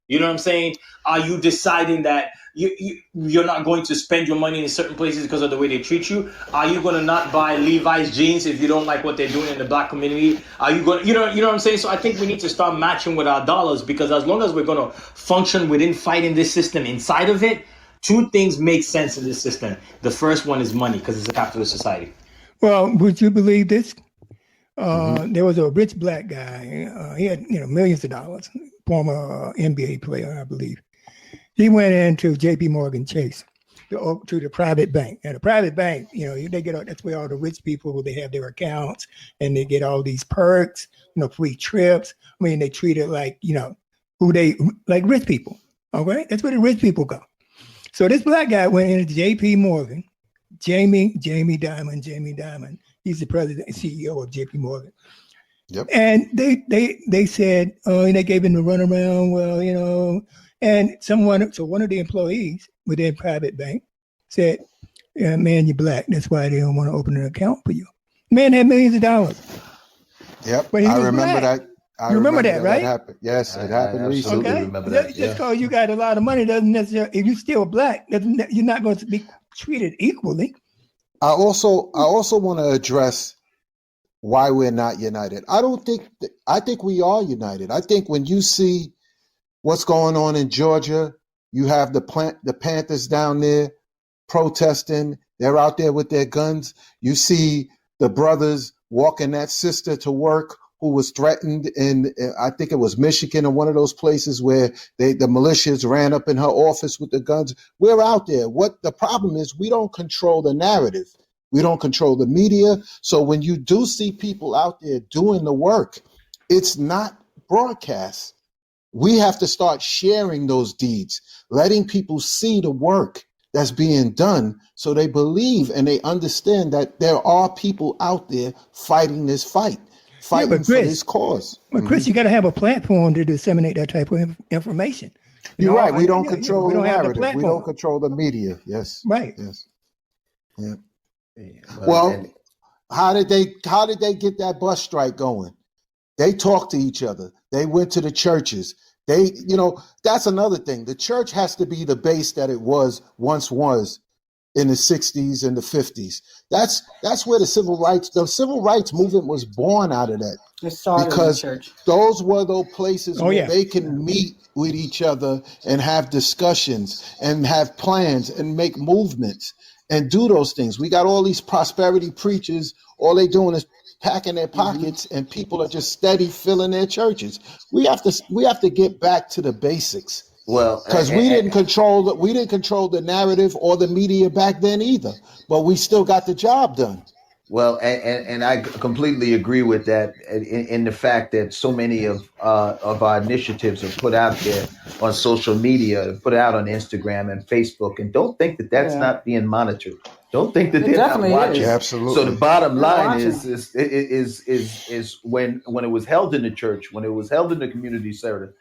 You know what I'm saying? Are you deciding that you're not going to spend your money in certain places because of the way they treat you? Are you going to not buy Levi's jeans if you don't like what they're doing in the Black community? Are you going to, you know what I'm saying? So I think we need to start matching with our dollars, because as long as we're going to function within fighting this system inside of it, two things make sense in this system. The first one is money, because it's a capitalist society. Well, would you believe this? There was a rich Black guy. He had millions of dollars. Former NBA player, I believe. He went into J.P. Morgan Chase to the private bank. And the private bank, they get that's where all the rich people, they have their accounts and they get all these perks, free trips. I mean, they treat it like like rich people. Okay, that's where the rich people go. So this Black guy went into J.P. Morgan, Jamie Dimon. He's the president and CEO of J.P. Morgan. Yep. And they said, and they gave him the runaround. Well, and one of the employees within private bank said, "Yeah, man, you're Black. That's why they don't want to open an account for you." Man had millions of dollars. Yep, I remember Black. You remember that, right? That happened. Yes, it happened recently. Okay. Remember that. Just because you got a lot of money doesn't necessarily, if you're still black, you're not going to be treated equally. I also want to address why we're not united. I think we are united. I think when you see what's going on in Georgia, you have the Panthers down there protesting. They're out there with their guns. You see the brothers walking that sister to work who was threatened in, I think it was Michigan or one of those places where the militias ran up in her office with the guns. We're out there. What the problem is, we don't control the narrative. We don't control the media. So when you do see people out there doing the work, it's not broadcast. We have to start sharing those deeds, letting people see the work that's being done so they believe and they understand that there are people out there fighting this fight, fighting for this cause. But Chris, you got to have a platform to disseminate that type of information. You're right. We don't control the narrative. We don't control the media. Yes. Right. Yes. Yeah. Well, how did they get that bus strike going? They talked to each other. They went to the churches. That's another thing. The church has to be the base that it once was in the 60s and the 50s. That's where the civil rights movement was born out of that. It started because in the church. Those were those places where they can meet with each other and have discussions and have plans and make movements and do those things. We got all these prosperity preachers. All they doing is packing their pockets, and people are just steady filling their churches. We have to get back to the basics. Well, because we didn't control the narrative or the media back then either, but we still got the job done. Well, and I completely agree with that in the fact that so many of our initiatives are put out there on social media, put out on Instagram and Facebook, and don't think that that's not being monitored. Don't think that they're not watching. Absolutely. So the bottom line is when it was held in the church, when it was held in the community center,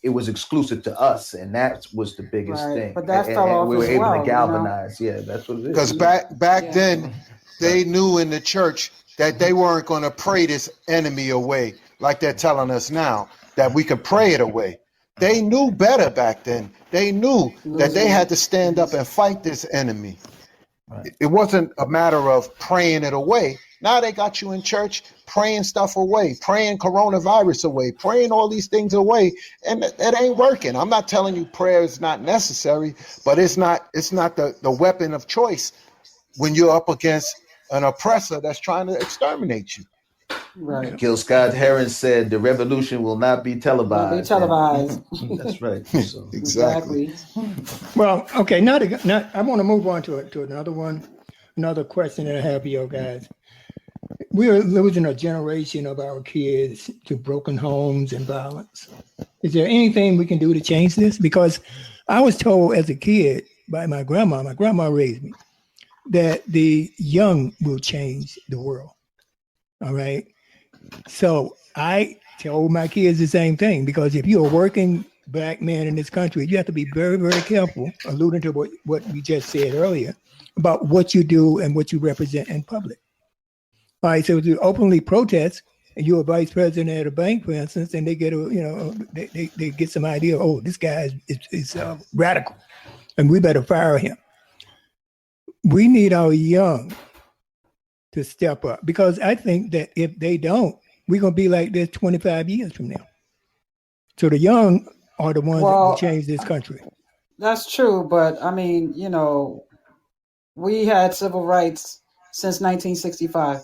it was exclusive to us, and that was the biggest thing. But that fell off we were as able well, to galvanize. Yeah, that's what it is. Because back then, they knew in the church that they weren't going to pray this enemy away like they're telling us now, that we could pray it away. They knew better back then. They knew that they had to stand up and fight this enemy. Right. It wasn't a matter of praying it away. Now they got you in church praying stuff away, praying coronavirus away, praying all these things away, and it ain't working. I'm not telling you prayer is not necessary, but it's not the weapon of choice when you're up against an oppressor that's trying to exterminate you. Right. Gil Scott Heron said the revolution will not be televised. Will be televised. That's right. So. Exactly. Well, okay. Now I want to move on to another question that I have for you guys. We are losing a generation of our kids to broken homes and violence. Is there anything we can do to change this? Because I was told as a kid by my grandma raised me, that the young will change the world. All right. So I told my kids the same thing, because if you're a working black man in this country, you have to be very, very careful, alluding to what we just said earlier, about what you do and what you represent in public. All right, so to openly protest, and you're a vice president at a bank, for instance, and they get they get some idea, oh, this guy is radical, and we better fire him. We need our young to step up, because I think that if they don't, we're going to be like this 25 years from now. So the young are the ones that will change this country. That's true, but I mean, we had civil rights since 1965.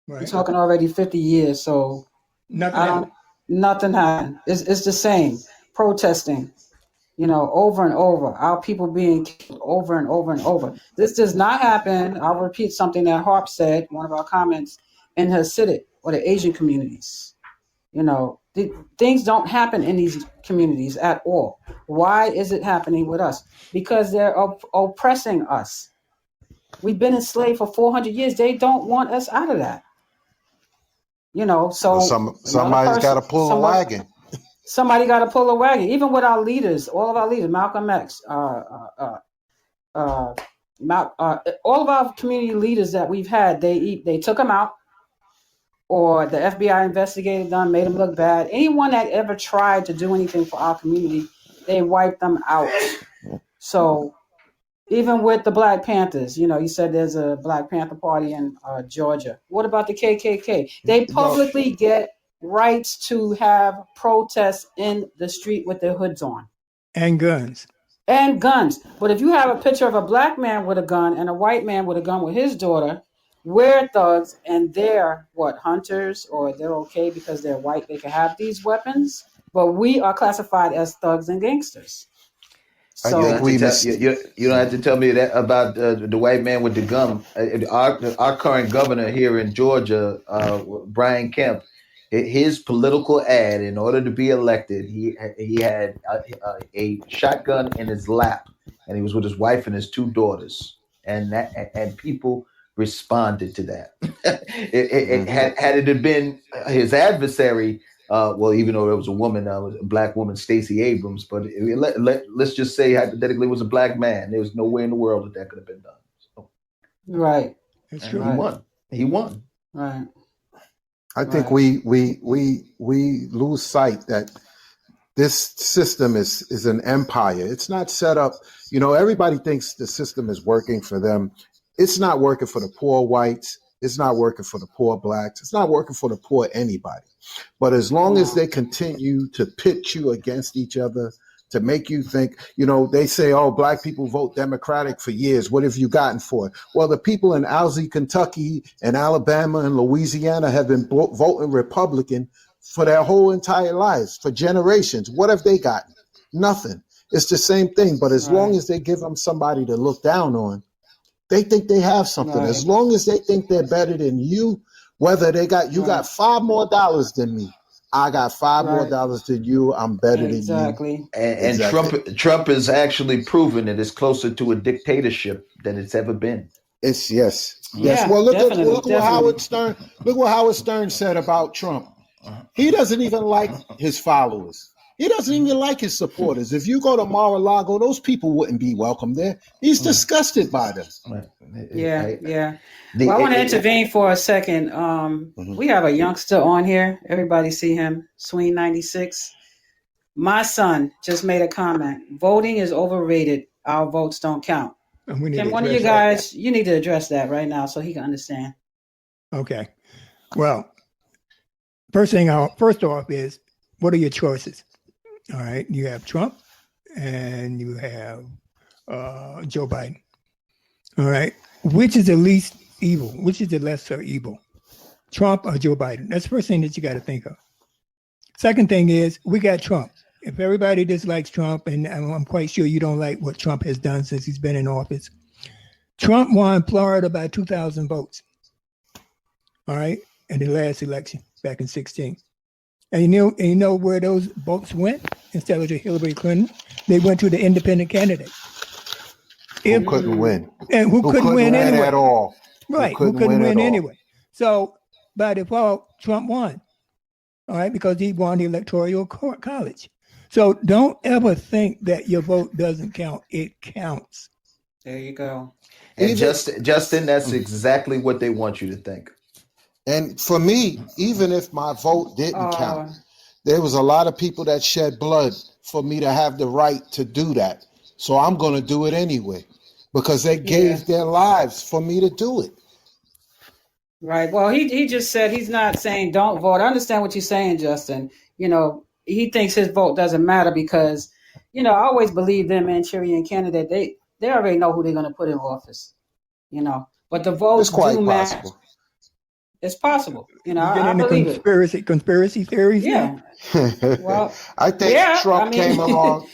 Right. We're talking already 50 years, so nothing happened. It's the same, protesting, over and over. Our people being killed over and over and over. This does not happen. I'll repeat something that Harp said, one of our comments, in Hasidic or the Asian communities. Things don't happen in these communities at all. Why is it happening with us? Because they're oppressing us. We've been enslaved for 400 years. They don't want us out of that. So somebody's got to pull a wagon. Somebody got to pull a wagon. Even with our leaders, all of our leaders, Malcolm X, all of our community leaders that we've had, they took them out. or the FBI investigated them, made them look bad. Anyone that ever tried to do anything for our community, they wiped them out. So even with the Black Panthers, you said there's a Black Panther party in Georgia. What about the KKK? They publicly get rights to have protests in the street with their hoods on. And guns. And guns. But if you have a picture of a black man with a gun and a white man with a gun with his daughter, we're thugs and they're hunters, or they're okay because they're white, they can have these weapons, but we are classified as thugs and gangsters. So you don't have to tell me that about the white man with the gun. Our current governor here in Georgia, Brian Kemp, his political ad, in order to be elected, he had a shotgun in his lap, and he was with his wife and his 2 daughters, and people responded to that. Had it been his adversary, even though there was a woman, a black woman, Stacey Abrams, but let's just say hypothetically it was a black man. There was no way in the world that could have been done. So, right. That's true. He won. Right. I think we lose sight that this system is an empire. It's not set up. Everybody thinks the system is working for them. It's not working for the poor whites. It's not working for the poor blacks. It's not working for the poor anybody. But as long as they continue to pit you against each other, to make you think, they say, oh, black people vote Democratic for years. What have you gotten for it? Well, the people in Alsea, Kentucky, and Alabama and Louisiana have been voting Republican for their whole entire lives, for generations. What have they gotten? Nothing. It's the same thing. But as long as they give them somebody to look down on, they think they have something. As long as they think they're better than you, whether you got $5 more than me, I got $5 more than you, I'm better than you. And Trump has actually proven that it's closer to a dictatorship than it's ever been. It's yes. Well, look what Howard Stern. Look what Howard Stern said about Trump. He doesn't even like his followers. He doesn't even like his supporters. If you go to Mar-a-Lago, those people wouldn't be welcome there. He's disgusted by them. Yeah. Well, I want to intervene for a second. We have a youngster on here. Everybody see him, Sween 96. My son just made a comment. Voting is overrated. Our votes don't count. Can one of you guys, you need to address that right now so he can understand. Okay. Well, first off is, what are your choices? All right. You have Trump and you have Joe Biden. All right. Which is the least evil? Which is the lesser evil? Trump or Joe Biden? That's the first thing that you got to think of. Second thing is, we got Trump. If everybody dislikes Trump, and I'm quite sure you don't like what Trump has done since he's been in office, Trump won Florida by 2,000 votes. All right. In the last election back in 2016. And you know where those votes went instead of to Hillary Clinton? They went to the independent candidate. Who couldn't win. And who couldn't win anyway. At all. Right, who couldn't win anyway. So by default, Trump won. All right, because he won the Electoral College. So don't ever think that your vote doesn't count. It counts. There you go. And Justin, that's exactly what they want you to think. And for me, even if my vote didn't count, there was a lot of people that shed blood for me to have the right to do that. So I'm going to do it anyway because they gave their lives for me to do it. Right. Well, he just said he's not saying don't vote. I understand what you're saying, Justin. He thinks his vote doesn't matter because, I always believe them Manchurian candidate. They already know who they're going to put in office, But the votes do matter. It's possible. I believe conspiracy theories. Yeah. Well, I think Trump came along.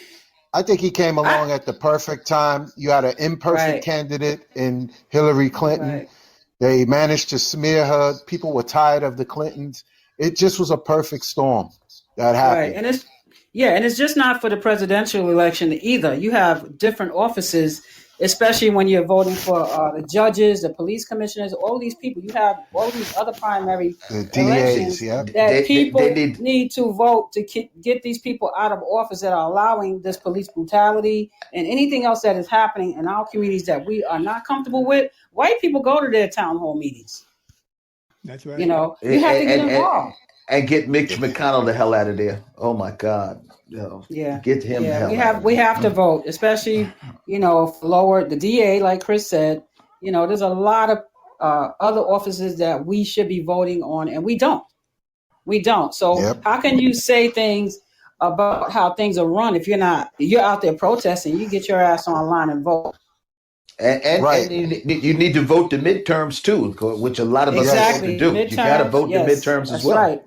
I think he came along at the perfect time. You had an imperfect candidate in Hillary Clinton. Right. They managed to smear her. People were tired of the Clintons. It just was a perfect storm that happened. Right. And it's just not for the presidential election either. You have different offices, especially when you're voting for the judges, the police commissioners, all these people. You have all these other primary elections that people need to vote to get these people out of office that are allowing this police brutality and anything else that is happening in our communities that we are not comfortable with. White people go to their town hall meetings. That's right. You know, you have to get and, involved. and get Mitch McConnell the hell out of there. Oh my God. Yeah, Get him the yeah. hell out of We there. have to vote, especially lower the DA, like Chris said. There's a lot of other offices that we should be voting on, and we don't. We don't. So Yep. how can you say things about how things are run if you're out there protesting? You get your ass online and vote. And you need to vote the midterms too, which a lot of us fail to do. Midterms, You got to vote the midterms as well. Right.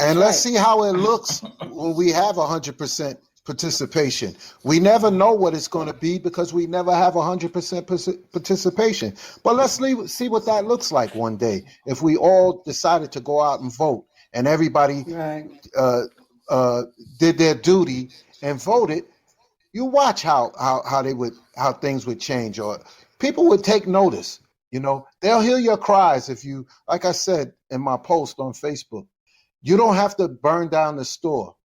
And let's see how it looks when we have 100% participation. We never know what it's going to be because we never have 100% participation. But let's see what that looks like one day if we all decided to go out and vote and everybody did their duty and voted. You watch how things would change, or people would take notice. They'll hear your cries if you, like I said in my post on Facebook. You don't have to burn down the store.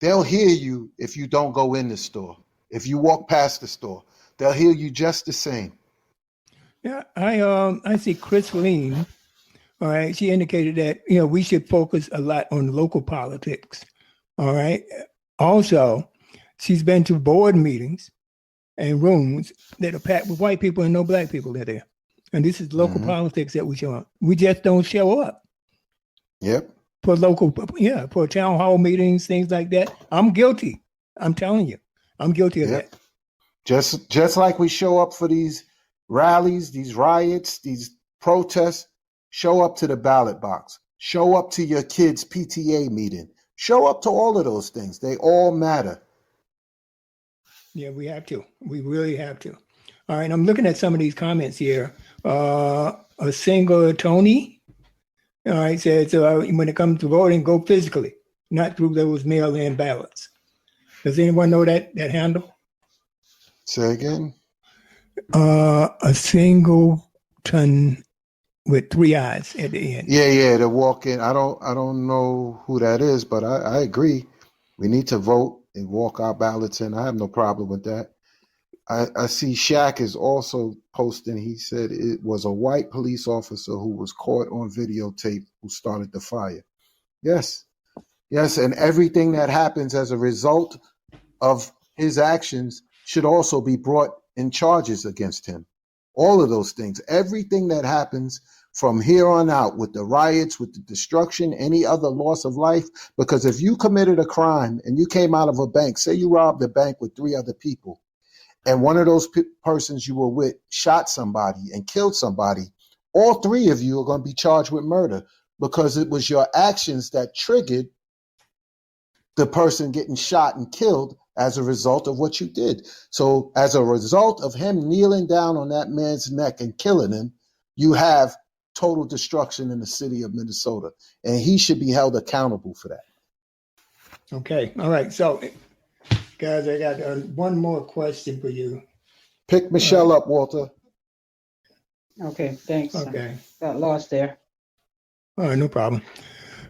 They'll hear you if you don't go in the store. If you walk past the store, they'll hear you just the same. Yeah, I see Chris Lean. All right, she indicated that we should focus a lot on local politics. All right. Also, she's been to board meetings and rooms that are packed with white people and no black people that are there. And this is local politics that we show up. We just don't show up. Yep. For for town hall meetings, things like that. I'm guilty. I'm telling you, I'm guilty of that. Just like we show up for these rallies, these riots, these protests, show up to the ballot box, show up to your kids' PTA meeting, show up to all of those things. They all matter. Yeah, we have to. We really have to. All right, I'm looking at some of these comments here. A single Tony. All right, says when it comes to voting, go physically, not through those mail-in ballots. Does anyone know that handle? Say again. A singleton with 3 eyes at the end. Yeah, the walk-in. I don't know who that is, but I agree. We need to vote and walk our ballots in. I have no problem with that. I see Shaq is also posting. He said it was a white police officer who was caught on videotape who started the fire. Yes, and everything that happens as a result of his actions should also be brought in charges against him. All of those things, everything that happens from here on out with the riots, with the destruction, any other loss of life, because if you committed a crime and you came out of a bank, say you robbed a bank with 3 other people, and one of those persons you were with shot somebody and killed somebody, all 3 of you are going to be charged with murder because it was your actions that triggered the person getting shot and killed as a result of what you did. So as a result of him kneeling down on that man's neck and killing him, you have total destruction in the city of Minnesota, and he should be held accountable for that. Okay. All right. So, guys, I got one more question for you. Pick Michelle up, Walter. Okay, thanks. Okay. Got lost there. All right, no problem.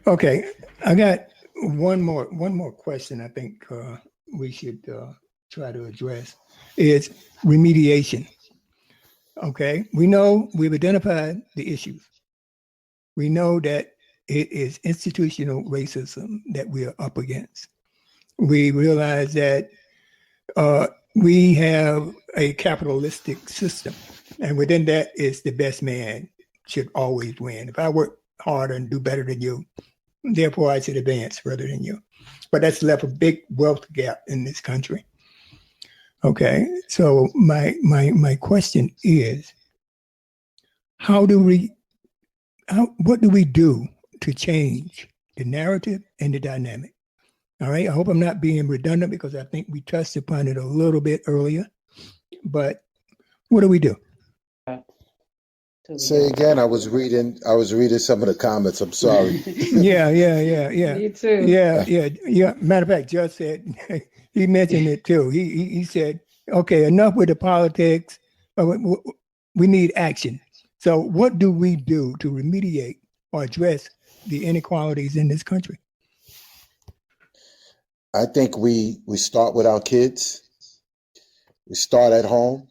Okay, I got one more question I think we should try to address is remediation. Okay, we know we've identified the issues. We know that it is institutional racism that we are up against. We realize that we have a capitalistic system, and within that is the best man should always win. If I work harder and do better than you, therefore I should advance further than you. But that's left a big wealth gap in this country. Okay, so my question is, what do we do to change the narrative and the dynamic? All right, I hope I'm not being redundant because I think we touched upon it a little bit earlier, but what do we do? Say again. I was reading some of the comments. I'm sorry. Yeah. Me too. Yeah. Matter of fact, Judge said, he mentioned it too. He said, okay, enough with the politics. We need action. So what do we do to remediate or address the inequalities in this country? I think we start with our kids. We start at home.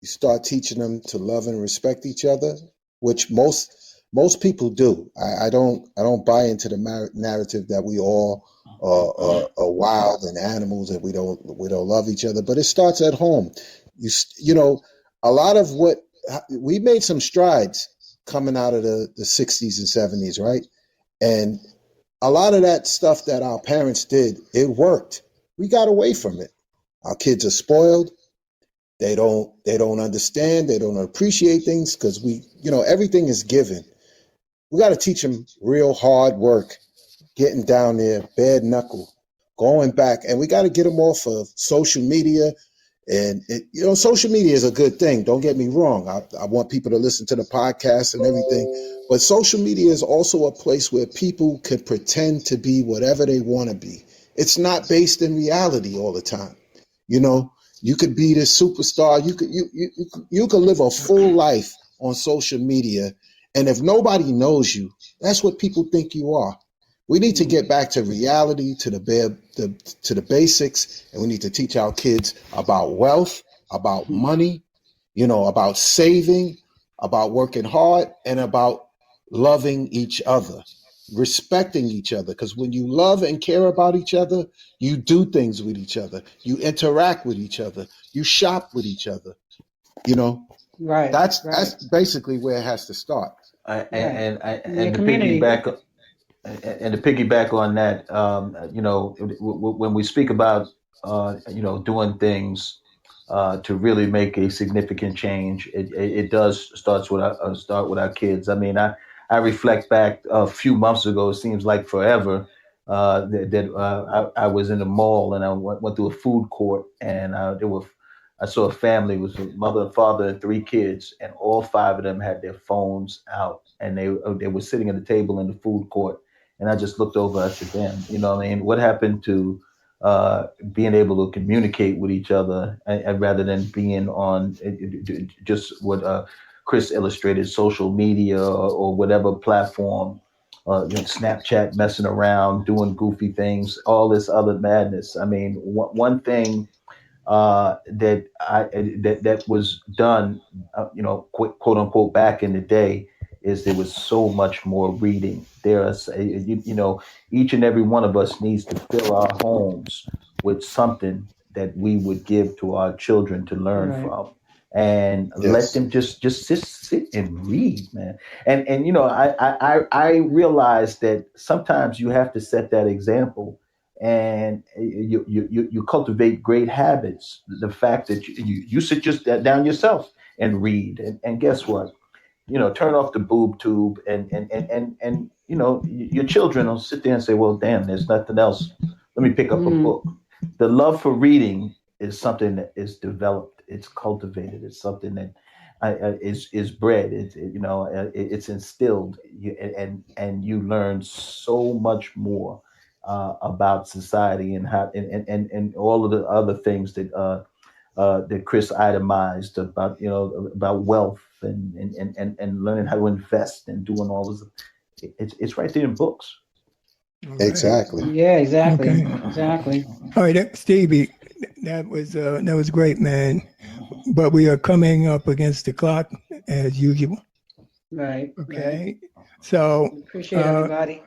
You start teaching them to love and respect each other, which most Most people do. I don't buy into the narrative that we all are wild and animals and we don't love each other. But it starts at home. You know, a lot of what we made some strides coming out of the 60s and 70s, right? And a lot of that stuff that our parents did, it worked. We got away from it. Our kids are spoiled. They don't understand. They don't appreciate things because everything is given. We got to teach them real hard work, getting down there, bare knuckle, going back, and we got to get them off of social media. And social media is a good thing. Don't get me wrong. I want people to listen to the podcast and everything, but social media is also a place where people can pretend to be whatever they want to be. It's not based in reality all the time. You could be this superstar. You could live a full life on social media, and if nobody knows you, that's what people think you are. We need to get back to reality, to the basics, and we need to teach our kids about wealth, about money, about saving, about working hard, and about loving each other, respecting each other. Because when you love and care about each other, you do things with each other, you interact with each other, you shop with each other. Right. That's basically where it has to start. And to piggyback. And to piggyback on that, when we speak about, doing things to really make a significant change, it does start with our kids. I mean, I reflect back a few months ago. It seems like forever that I was in the mall and I went through a food court and I saw a family. It was a mother and father and three kids, and all five of them had their phones out, and they were sitting at the table in the food court. And I just looked over. I said, "Damn, what happened to being able to communicate with each other, and rather than being on just what Chris illustrated, social media or whatever platform, Snapchat, messing around, doing goofy things, all this other madness." I mean, one thing that was done, quote unquote, back in the day, is there was so much more reading. Each and every one of us needs to fill our homes with something that we would give to our children to learn from, and let them just sit and read, man. And I realize that sometimes you have to set that example, and you cultivate great habits. The fact that you sit just down yourself and read, and guess what? Turn off the boob tube, and your children will sit there and say, "Well, damn, there's nothing else. Let me pick up a book." The love for reading is something that is developed. It's cultivated. It's something that is bred. It's instilled, and you learn so much more about society and how and all of the other things that Chris itemized about wealth and learning how to invest and doing all this. It's right there in books. Right. Exactly. Yeah, exactly. Okay. Exactly. All right, Stevie, that was great, man. But we are coming up against the clock as usual. Right. Okay. Right. So appreciate everybody.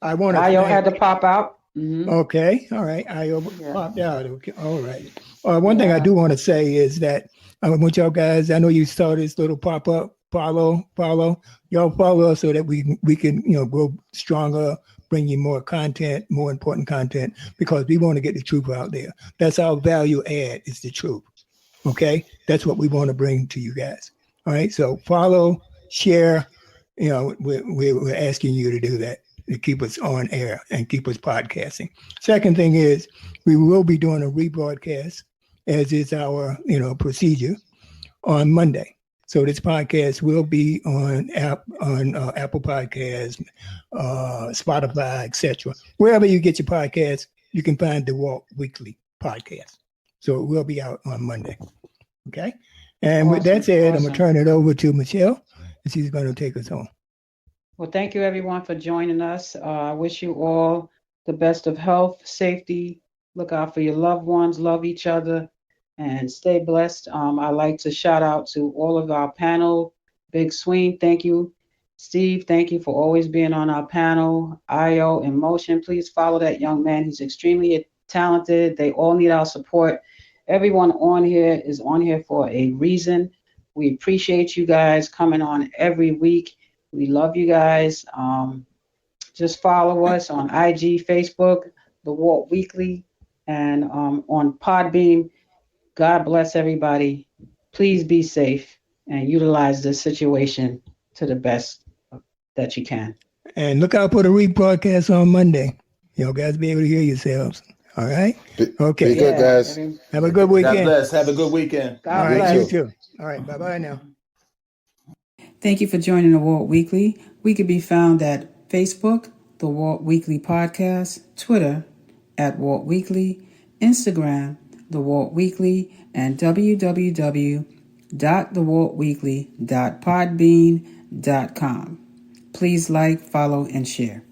I want to. Ayo had to pop out. Mm-hmm. Okay. All right. Ayo popped out. Okay. All right. One thing I do want to say is that I want y'all guys. I know you started this little pop up. Follow. Y'all follow us so that we can grow stronger. Bring you more content, more important content, because we want to get the truth out there. That's our value add, is the truth. Okay? That's what we want to bring to you guys. All right? So follow, share. We're asking you to do that, to keep us on air and keep us podcasting. Second thing is we will be doing a rebroadcast, as is our procedure, on Monday. So this podcast will be on Apple Podcasts, Spotify, etc. Wherever you get your podcasts, you can find the Walt Weekly podcast. So it will be out on Monday. Okay? And with that said, I'm going to turn it over to Michelle, and she's going to take us home. Well, thank you, everyone, for joining us. I wish you all the best of health, safety. Look out for your loved ones. Love each other. And stay blessed. I'd like to shout out to all of our panel. Big Swing, thank you. Steve, thank you for always being on our panel. Io in Motion, please follow that young man. He's extremely talented. They all need our support. Everyone on here is on here for a reason. We appreciate you guys coming on every week. We love you guys. Just follow us on IG, Facebook, The Walt Weekly, and on Podbeam. God bless everybody. Please be safe and utilize this situation to the best that you can. And look out for the rebroadcast on Monday. Y'all guys be able to hear yourselves. All right? Okay. Be good, guys. Have a good weekend. God bless. Have a good weekend. God bless. bless. You too. All right. Bye-bye now. Thank you for joining the Walt Weekly. We can be found at Facebook, The Walt Weekly Podcast, Twitter, @Walt Weekly, Instagram, The Walt Weekly, and www.thewaltweekly.podbean.com. Please like, follow, and share.